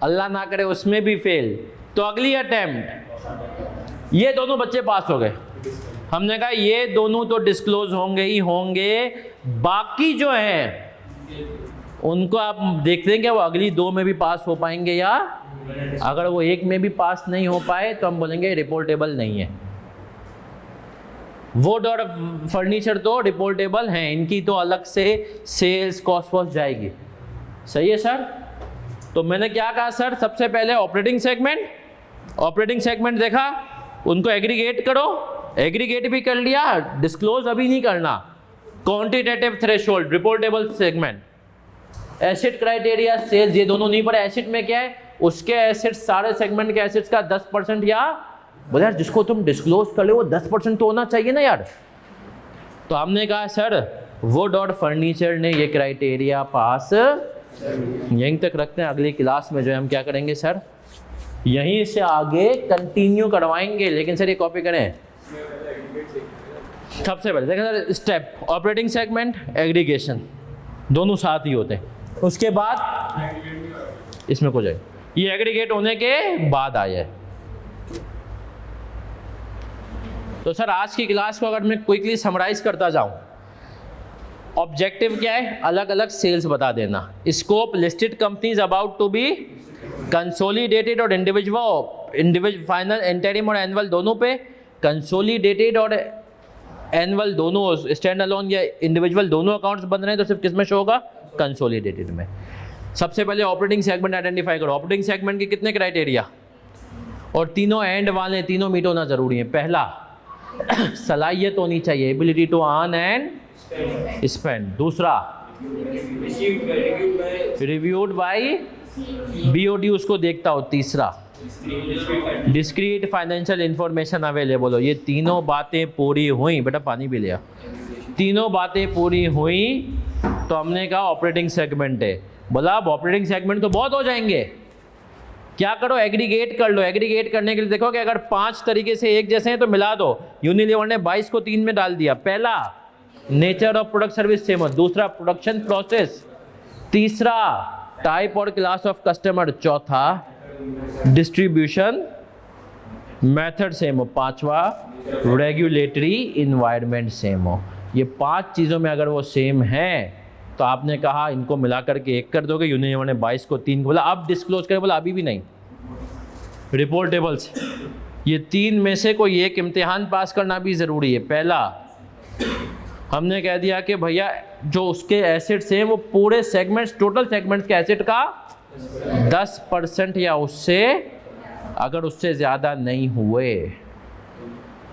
अल्लाह ना करे उसमें भी फेल, तो अगली अटेम्प्ट ये दोनों बच्चे पास हो गए। हमने कहा ये दोनों तो डिस्क्लोज होंगे ही होंगे, बाकी जो हैं उनको आप देखते हैं क्या वो अगली 2 में भी पास हो पाएंगे, या अगर वो 1 में भी पास नहीं हो पाए तो हम बोलेंगे रिपोर्टेबल नहीं है। वुड और फर्नीचर तो रिपोर्टेबल हैं, इनकी तो अलग से सेल्स कॉस्ट वॉस्ट जाएगी। सही है सर। तो मैंने क्या कहा सर, सबसे पहले ऑपरेटिंग सेगमेंट देखा, उनको एग्रीगेट करो, एग्रीगेट भी कर लिया, डिस्क्लोज अभी नहीं करना। Quantitative threshold, reportable segment, acid criteria, sales, ये दोनों नहीं पड़े। एसिड में क्या है, उसके एसिड सारे सेगमेंट के एसिड्स का 10% या बोले यार जिसको तुम डिस्क्लोज कर ले वो 10% तो होना चाहिए ना यार। तो हमने कहा सर वुड और फर्नीचर ने ये क्राइटेरिया पास, यहीं तक रखते हैं। अगली क्लास में जो है हम क्या करेंगे सर, यहीं से आगे कंटिन्यू करवाएंगे, लेकिन सर ये कॉपी करें। सबसे पहले देखें sir step, operating segment, aggregation, दोनों साथ ही होते हैं। उसके बाद इसमें को जाए, ये एग्रीगेट होने के बाद आया है। तो सर आज की क्लास को अगर मैं क्विकली समराइज करता जाऊं, ऑब्जेक्टिव क्या है, अलग अलग सेल्स बता देना। Scope, listed companies about to be consolidated और इंडिविजुअल फाइनल, इंटरिम और एनुअल दोनों पे। कंसोलिडेटेड और एनुअल दोनों, स्टैंड अलोन या इंडिविजुअल दोनों अकाउंट्स बन रहे हैं तो सिर्फ किस में शो होगा? कंसोलिडेटेड में। सबसे पहले ऑपरेटिंग सेगमेंट आइडेंटिफाई करो। ऑपरेटिंग सेगमेंट के कितने क्राइटेरिया, और तीनों एंड वाले, तीनों मीट होना जरूरी है। पहला सलाहियत होनी चाहिए, ability to earn and spend. दूसरा रिव्यूड बाय बीओडी, उसको देखता हो। तीसरा डिस्क्रीट फाइनेंशियल इंफॉर्मेशन अवेलेबल हो। ये तीनों बातें पूरी हुई, बेटा पानी भी लिया, तीनों बातें पूरी हुई तो हमने कहा ऑपरेटिंग सेगमेंट है। बोला अब ऑपरेटिंग सेगमेंट तो बहुत हो जाएंगे, क्या करो एग्रीगेट कर लो। एग्रीगेट करने के लिए देखो कि अगर 5 तरीके से एक जैसे हैं तो मिला दो। यूनिलीवर ने 22 को 3 में डाल दिया। पहला nature of product service same हो, दूसरा प्रोडक्शन प्रोसेस, तीसरा टाइप और क्लास ऑफ कस्टमर, चौथा डिस्ट्रीब्यूशन मेथड सेम हो, पांचवा रेगुलेटरी इन्वायरमेंट सेम हो। ये 5 चीज़ों में अगर वो सेम है तो आपने कहा इनको मिला करके 1 कर दोगे। यूनिलीवर ने 22 को 3 को बोला, अब डिस्क्लोज करें, बोला अभी भी नहीं। रिपोर्टेबल्स ये 3 में से कोई एक इम्तिहान पास करना भी ज़रूरी है। पहला, हमने कह दिया कि भैया जो उसके एसेट्स हैं वो पूरे सेगमेंट्स, टोटल सेगमेंट्स के एसेट का 10% या उससे, अगर उससे ज़्यादा नहीं हुए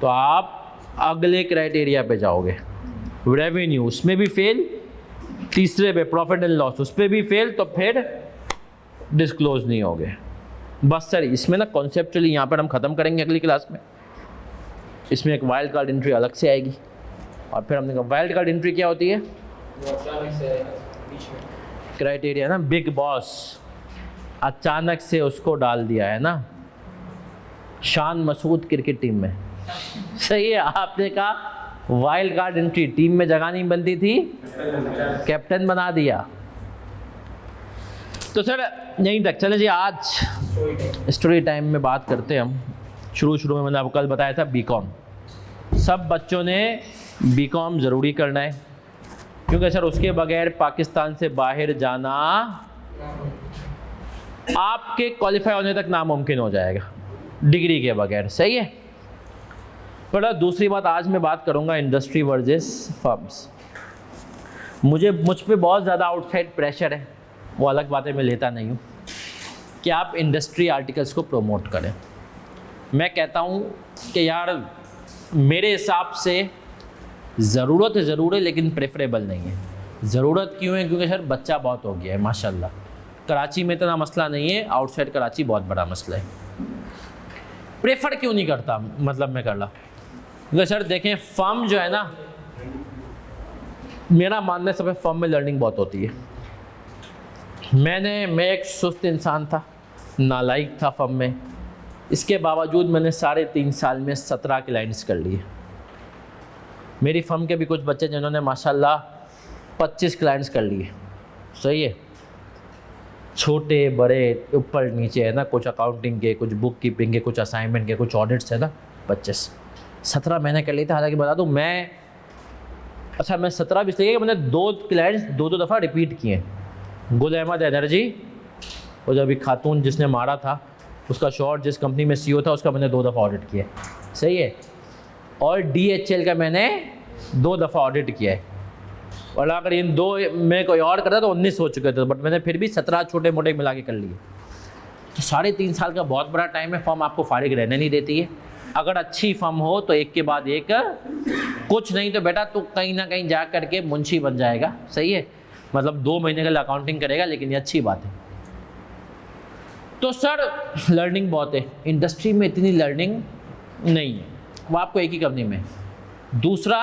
तो आप अगले क्राइटेरिया पे जाओगे। रेवेन्यू उसमें भी फेल, तीसरे पे प्रॉफिट एंड लॉस उस पर भी फेल, तो फिर डिस्क्लोज नहीं होगे। बस सर इसमें ना कॉन्सेप्चुअली यहाँ पर हम ख़त्म करेंगे अगली क्लास में। इसमें एक वाइल्ड कार्ड एंट्री अलग से आएगी। और फिर हमने कहा वाइल्ड कार्ड एंट्री क्या होती है? वो अचानक से बीच में क्राइटेरिया ना, बिग बॉस अचानक से उसको डाल दिया है ना, शान मसूद क्रिकेट टीम में। सही है, आपने कहा वाइल्ड कार्ड एंट्री, टीम में जगह नहीं बनती थी, कैप्टन बना दिया। तो सर यहीं तक चले जी, आज स्टोरी टाइम में बात करते हैं हम। शुरू में मैंने आपको कल बताया था बीकॉम, सब बच्चों ने बीकॉम ज़रूरी करना है, क्योंकि सर उसके बगैर पाकिस्तान से बाहर जाना आपके क्वालिफाई होने तक नामुमकिन हो जाएगा डिग्री के बगैर। सही है। पर दूसरी बात, आज मैं बात करूंगा इंडस्ट्री वर्सेस फर्म्स। मुझ पे बहुत ज़्यादा आउटसाइड प्रेशर है, वो अलग बातें मैं लेता नहीं हूँ कि आप इंडस्ट्री आर्टिकल्स को प्रमोट करें। मैं कहता हूँ कि यार मेरे हिसाब से ज़रूरत ज़रूर है, लेकिन प्रेफरेबल नहीं है। ज़रूरत क्यों है? क्योंकि सर बच्चा बहुत हो गया है माशाल्लाह। कराची में इतना मसला नहीं है, आउटसाइड कराची बहुत बड़ा मसला है। प्रेफर क्यों नहीं करता, मतलब मैं कर रहा, क्योंकि सर देखें फर्म जो है ना, मेरा मानना है सब फर्म में लर्निंग बहुत होती है। मैं एक सुस्त इंसान था, नालायक था फर्म में, इसके बावजूद मैंने 3.5 साल में 17 क्लाइंट्स कर लिए। मेरी फर्म के भी कुछ बच्चे जिन्होंने माशाल्लाह 25 क्लाइंट्स कर लिए। सही है, छोटे बड़े ऊपर नीचे है ना, कुछ अकाउंटिंग के, कुछ बुक कीपिंग के, कुछ असाइनमेंट के, कुछ ऑडिट्स है ना। 17 मैंने कर लिए थे। हालांकि बता दूँ मैं 17 भी इसलिए कि मैंने 2 क्लाइंट्स 2 दफ़ा रिपीट किए। गुल अहमद एनर्जी, और जब एक खातून जिसने मारा था उसका शॉर्ट, जिस कंपनी में सीईओ था उसका मैंने 2 दफ़ा ऑडिट किया। सही है। और DHL का मैंने 2 दफ़ा ऑडिट किया है। और अगर इन 2 में कोई और करता तो 19 हो चुके थे, बट मैंने फिर भी 17 छोटे मोटे मिला के कर लिए। तो 3.5 साल का बहुत बड़ा टाइम है। फर्म आपको फारिग रहने नहीं देती है। अगर अच्छी फर्म हो तो एक के बाद एक, कुछ नहीं तो बेटा तो कहीं ना कहीं जा करके मुंशी बन जाएगा। सही है, मतलब 2 महीने के लिए अकाउंटिंग करेगा, लेकिन ये अच्छी बात है। तो सर लर्निंग बहुत है, इंडस्ट्री में इतनी लर्निंग नहीं है, वो आपको एक ही कंपनी में। दूसरा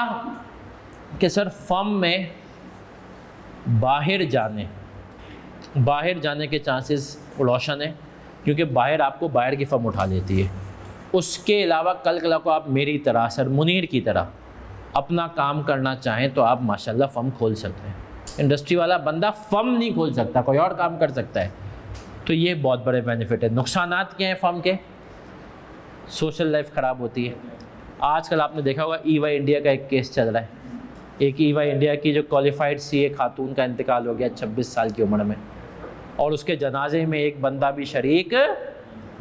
कि सर फर्म में बाहर जाने के चांसेस रोशन है, क्योंकि बाहर आपको बाहर की फर्म उठा लेती है। उसके अलावा कल को आप मेरी तरह, सर मुनीर की तरह अपना काम करना चाहें तो आप माशाल्लाह फर्म खोल सकते हैं। इंडस्ट्री वाला बंदा फर्म नहीं खोल सकता, कोई और काम कर सकता है। तो ये बहुत बड़े बेनिफिट है। नुकसानात क्या हैं फर्म के? सोशल लाइफ ख़राब होती है। आजकल आपने देखा होगा EY इंडिया का एक केस चल रहा है। एक EY इंडिया की जो क्वालिफाइड CA खातून का इंतकाल हो गया 26 साल की उम्र में, और उसके जनाजे में एक बंदा भी शरीक।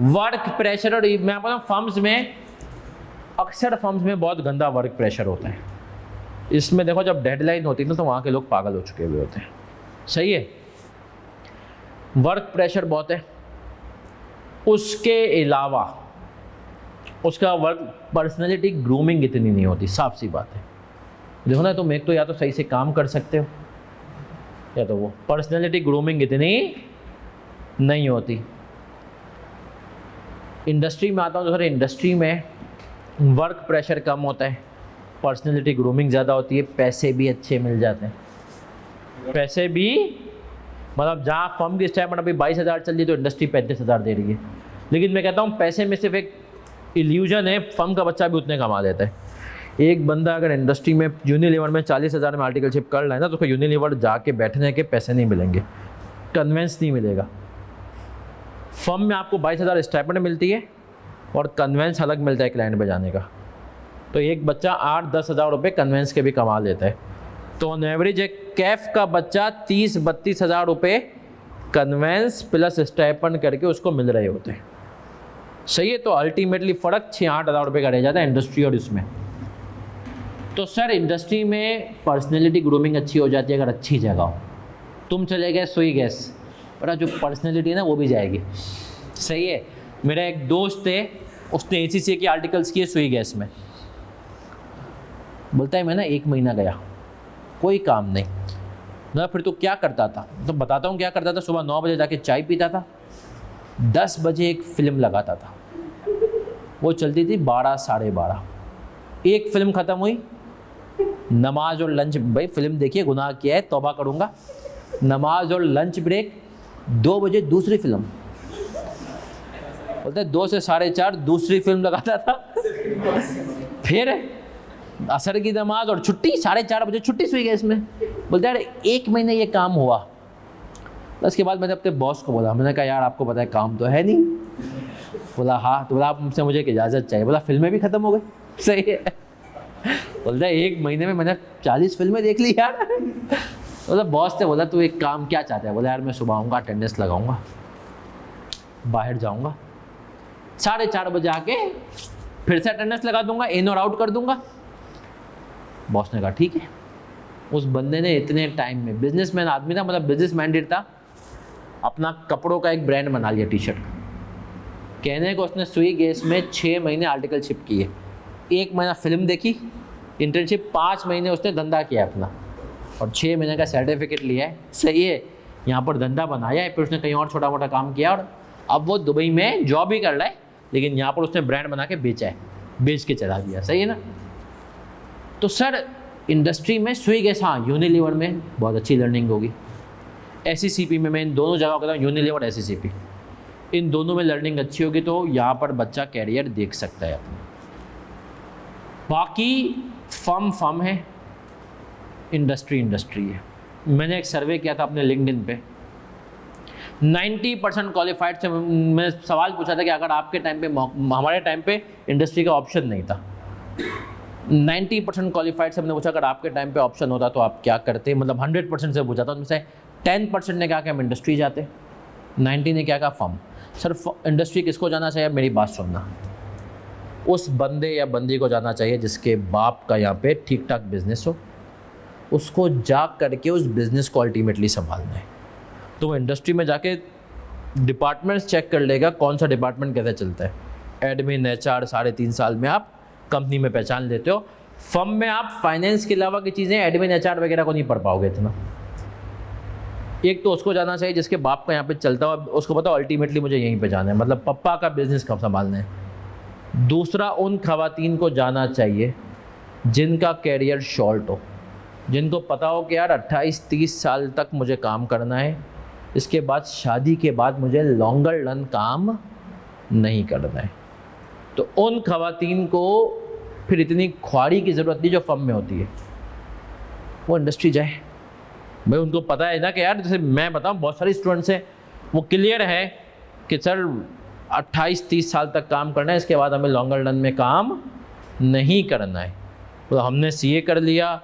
वर्क प्रेशर, और मैं आपको बताऊं फर्म्स में, अक्सर फर्म्स में बहुत गंदा वर्क प्रेशर होता है। इसमें देखो जब डेडलाइन होती है ना तो वहाँ के लोग पागल हो चुके हुए होते हैं। सही है, वर्क प्रेशर बहुत है। उसके अलावा उसका वर्क पर्सनैलिटी ग्रूमिंग इतनी नहीं होती, साफ सी बात है। देखो ना, तुम एक तो या तो सही से काम कर सकते हो, या तो वो पर्सनैलिटी ग्रूमिंग इतनी नहीं होती। इंडस्ट्री में आता हूँ तो सर इंडस्ट्री में वर्क प्रेशर कम होता है, पर्सनैलिटी ग्रूमिंग ज़्यादा होती है, पैसे भी अच्छे मिल जाते हैं। पैसे भी मतलब जहाँ फर्म की स्टाइपेंड अभी 22,000 चल रही है तो इंडस्ट्री 35,000 दे रही है। लेकिन मैं कहता हूँ पैसे में सिर्फ एक इल्यूजन है, फर्म का बच्चा भी उतने कमा लेता है। एक बंदा अगर इंडस्ट्री में यूनिलीवर में 40,000 में आर्टिकलशिप कर रहा है ना, तो उसको यूनिलीवर जाके बैठने के पैसे नहीं मिलेंगे, कन्वेंस नहीं मिलेगा। फर्म में आपको 22,000 स्टाइपेंड मिलती है और कन्वेंस अलग मिलता है क्लाइंट पे जाने का। तो एक बच्चा 8-10 हज़ार रुपये कन्वेंस के भी कमा लेता है। तो ऑन एवरेज एक कैफ का बच्चा 30-32 हज़ार रुपये कन्वेंस प्लस स्टाइपेंड करके उसको मिल रहे होते हैं। सही है, तो अल्टीमेटली फ़र्क 6-8 हज़ार रुपये का रह जाता है इंडस्ट्री और इसमें। तो सर इंडस्ट्री में पर्सनैलिटी ग्रूमिंग अच्छी हो जाती है अगर अच्छी जगह हो। तुम चले गए सुई गैस, पर जो पर्सनैलिटी है ना वो भी जाएगी। सही है, मेरा एक दोस्त है, उसने ACCA के आर्टिकल्स किए सुई गैस में। बोलता है मैं ना 1 महीना गया, कोई काम नहीं ना। फिर तो क्या करता था, तो बताता हूँ क्या करता था। सुबह 9 बजे जाके चाय पीता था, 10 बजे एक फ़िल्म लगाता था, वो चलती थी 12 साढ़े 12। एक फ़िल्म ख़त्म हुई, नमाज और लंच, भाई फ़िल्म देखिए गुनाह किया है, तौबा करूँगा। नमाज और लंच ब्रेक, 2 बजे दूसरी फ़िल्म। बोलते 2 से साढ़े 4 दूसरी फ़िल्म लगाता था, फिर असर की नमाज और छुट्टी, 4:30 बजे छुट्टी सुई गई इसमें। बोलते यार 1 महीने ये काम हुआ। उसके बाद मैंने अपने बॉस को बोला, मैंने कहा यार आपको पता है काम तो है नहीं। बोला हाँ, तो बोला आप मुझसे मुझे एक इजाज़त चाहिए। बोला फिल्में भी ख़त्म हो गई। सही है, बोलता है 1 महीने में मैंने 40 फिल्में देख ली यार। बोला बॉस ने बोला तू एक काम क्या चाहता है। बोला यार मैं सुबह आऊँगा, अटेंडेंस लगाऊँगा, बाहर जाऊँगा, 4:30 बजे आके फिर से अटेंडेंस लगा दूँगा, इन और आउट कर दूँगा। बॉस ने कहा ठीक है। उस बंदे ने इतने टाइम में, बिजनेसमैन आदमी था, मतलब बिजनेस माइंडेड था, अपना कपड़ों का एक ब्रांड बना लिया, टी-शर्ट। कहने को उसने सुई गैस में 6 महीने आर्टिकलशिप किए, 1 महीना फिल्म देखी, इंटर्नशिप, 5 महीने उसने धंधा किया अपना, और 6 महीने का सर्टिफिकेट लिया है। सही है, यहाँ पर धंधा बनाया है, फिर उसने कहीं और छोटा मोटा काम किया, और अब वो दुबई में जॉब ही कर रहा है, लेकिन यहाँ पर उसने ब्रांड बना के बेचा है, बेच के चला दिया। सही है ना। तो सर इंडस्ट्री में सुई गैस, हाँ यूनिलीवर में बहुत अच्छी लर्निंग होगी। SCCP में मैं इन दोनों जगह कहता हूँ, यूनिलीवर SCCP, इन दोनों में लर्निंग अच्छी होगी तो यहाँ पर बच्चा कैरियर देख सकता है अपना। बाकी फर्म है, इंडस्ट्री है। मैंने एक सर्वे किया था अपने लिंक्डइन पे, 90% क्वालिफाइड से मैं सवाल पूछा था कि अगर आपके टाइम पे, हमारे टाइम पे इंडस्ट्री का ऑप्शन नहीं था, 90% क्वालिफाइड से हमने पूछा अगर आपके टाइम पे ऑप्शन होता तो आप क्या करते। मतलब 100% से पूछा था, उनमें से 10% ने कहा कि हम इंडस्ट्री जाते, 90 ने क्या कहा फर्म। सर इंडस्ट्री किसको जाना चाहिए, मेरी बात सुनना, उस बंदे या बंदी को जाना चाहिए जिसके बाप का यहाँ पे ठीक ठाक बिजनेस हो, उसको जा करके उस बिज़नेस को अल्टीमेटली संभालना है। तो वो इंडस्ट्री में जाके डिपार्टमेंट्स चेक कर लेगा कौन सा डिपार्टमेंट कैसे चलता है। एडमिन, HR 3.5 साल में आप कंपनी में पहचान लेते हो। फर्म में आप फाइनेंस के अलावा की चीज़ें, एडमिन, HR वगैरह को नहीं पढ़ पाओगे इतना। एक तो उसको जाना चाहिए जिसके बाप का यहाँ पे चलता हो, उसको पता हो अल्टीमेटली मुझे यहीं पे जाना है, मतलब पप्पा का बिजनेस कब संभालना है। दूसरा, उन खवातीन को जाना चाहिए जिनका कैरियर शॉर्ट हो, जिनको पता हो कि यार 28-30 साल तक मुझे काम करना है, इसके बाद शादी के बाद मुझे लॉन्गर रन काम नहीं करना है। तो उन खवातीन को फिर इतनी ख्वारी की ज़रूरत नहीं जो फर्म में होती है, वो इंडस्ट्री जाए। भाई उनको पता है ना कि यार, जैसे मैं बताऊं बहुत सारे स्टूडेंट्स हैं, वो क्लियर है कि सर 28-30 साल तक काम करना है, इसके बाद हमें लॉन्गर रन में काम नहीं करना है। तो हमने CA कर लिया,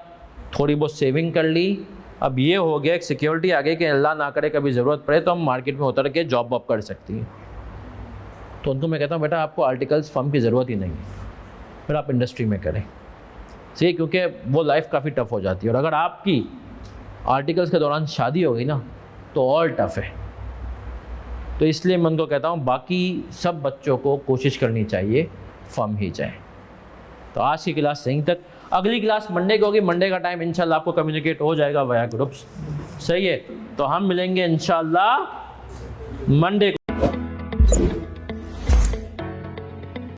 थोड़ी बहुत सेविंग कर ली, अब ये हो गया एक सिक्योरिटी आ गई कि अल्लाह ना करे कभी ज़रूरत पड़े तो हम मार्केट में उतर के जॉब वॉब कर सकती हैं। तो उनको मैं कहता हूँ बेटा आपको आर्टिकल्स फर्म की ज़रूरत ही नहीं है, फिर आप इंडस्ट्री में करें। सही, क्योंकि वो लाइफ काफ़ी टफ हो जाती है, और अगर आपकी आर्टिकल्स के दौरान शादी हो गई ना तो और टफ है। तो इसलिए मैं उनको कहता हूँ बाकी सब बच्चों को कोशिश करनी चाहिए फर्म ही जाए। तो आज की क्लास यहीं तक, अगली क्लास मंडे की होगी। मंडे का टाइम इंशाल्लाह आपको कम्युनिकेट हो जाएगा वाया ग्रुप्स। सही है, तो हम मिलेंगे इंशाल्लाह मंडे को।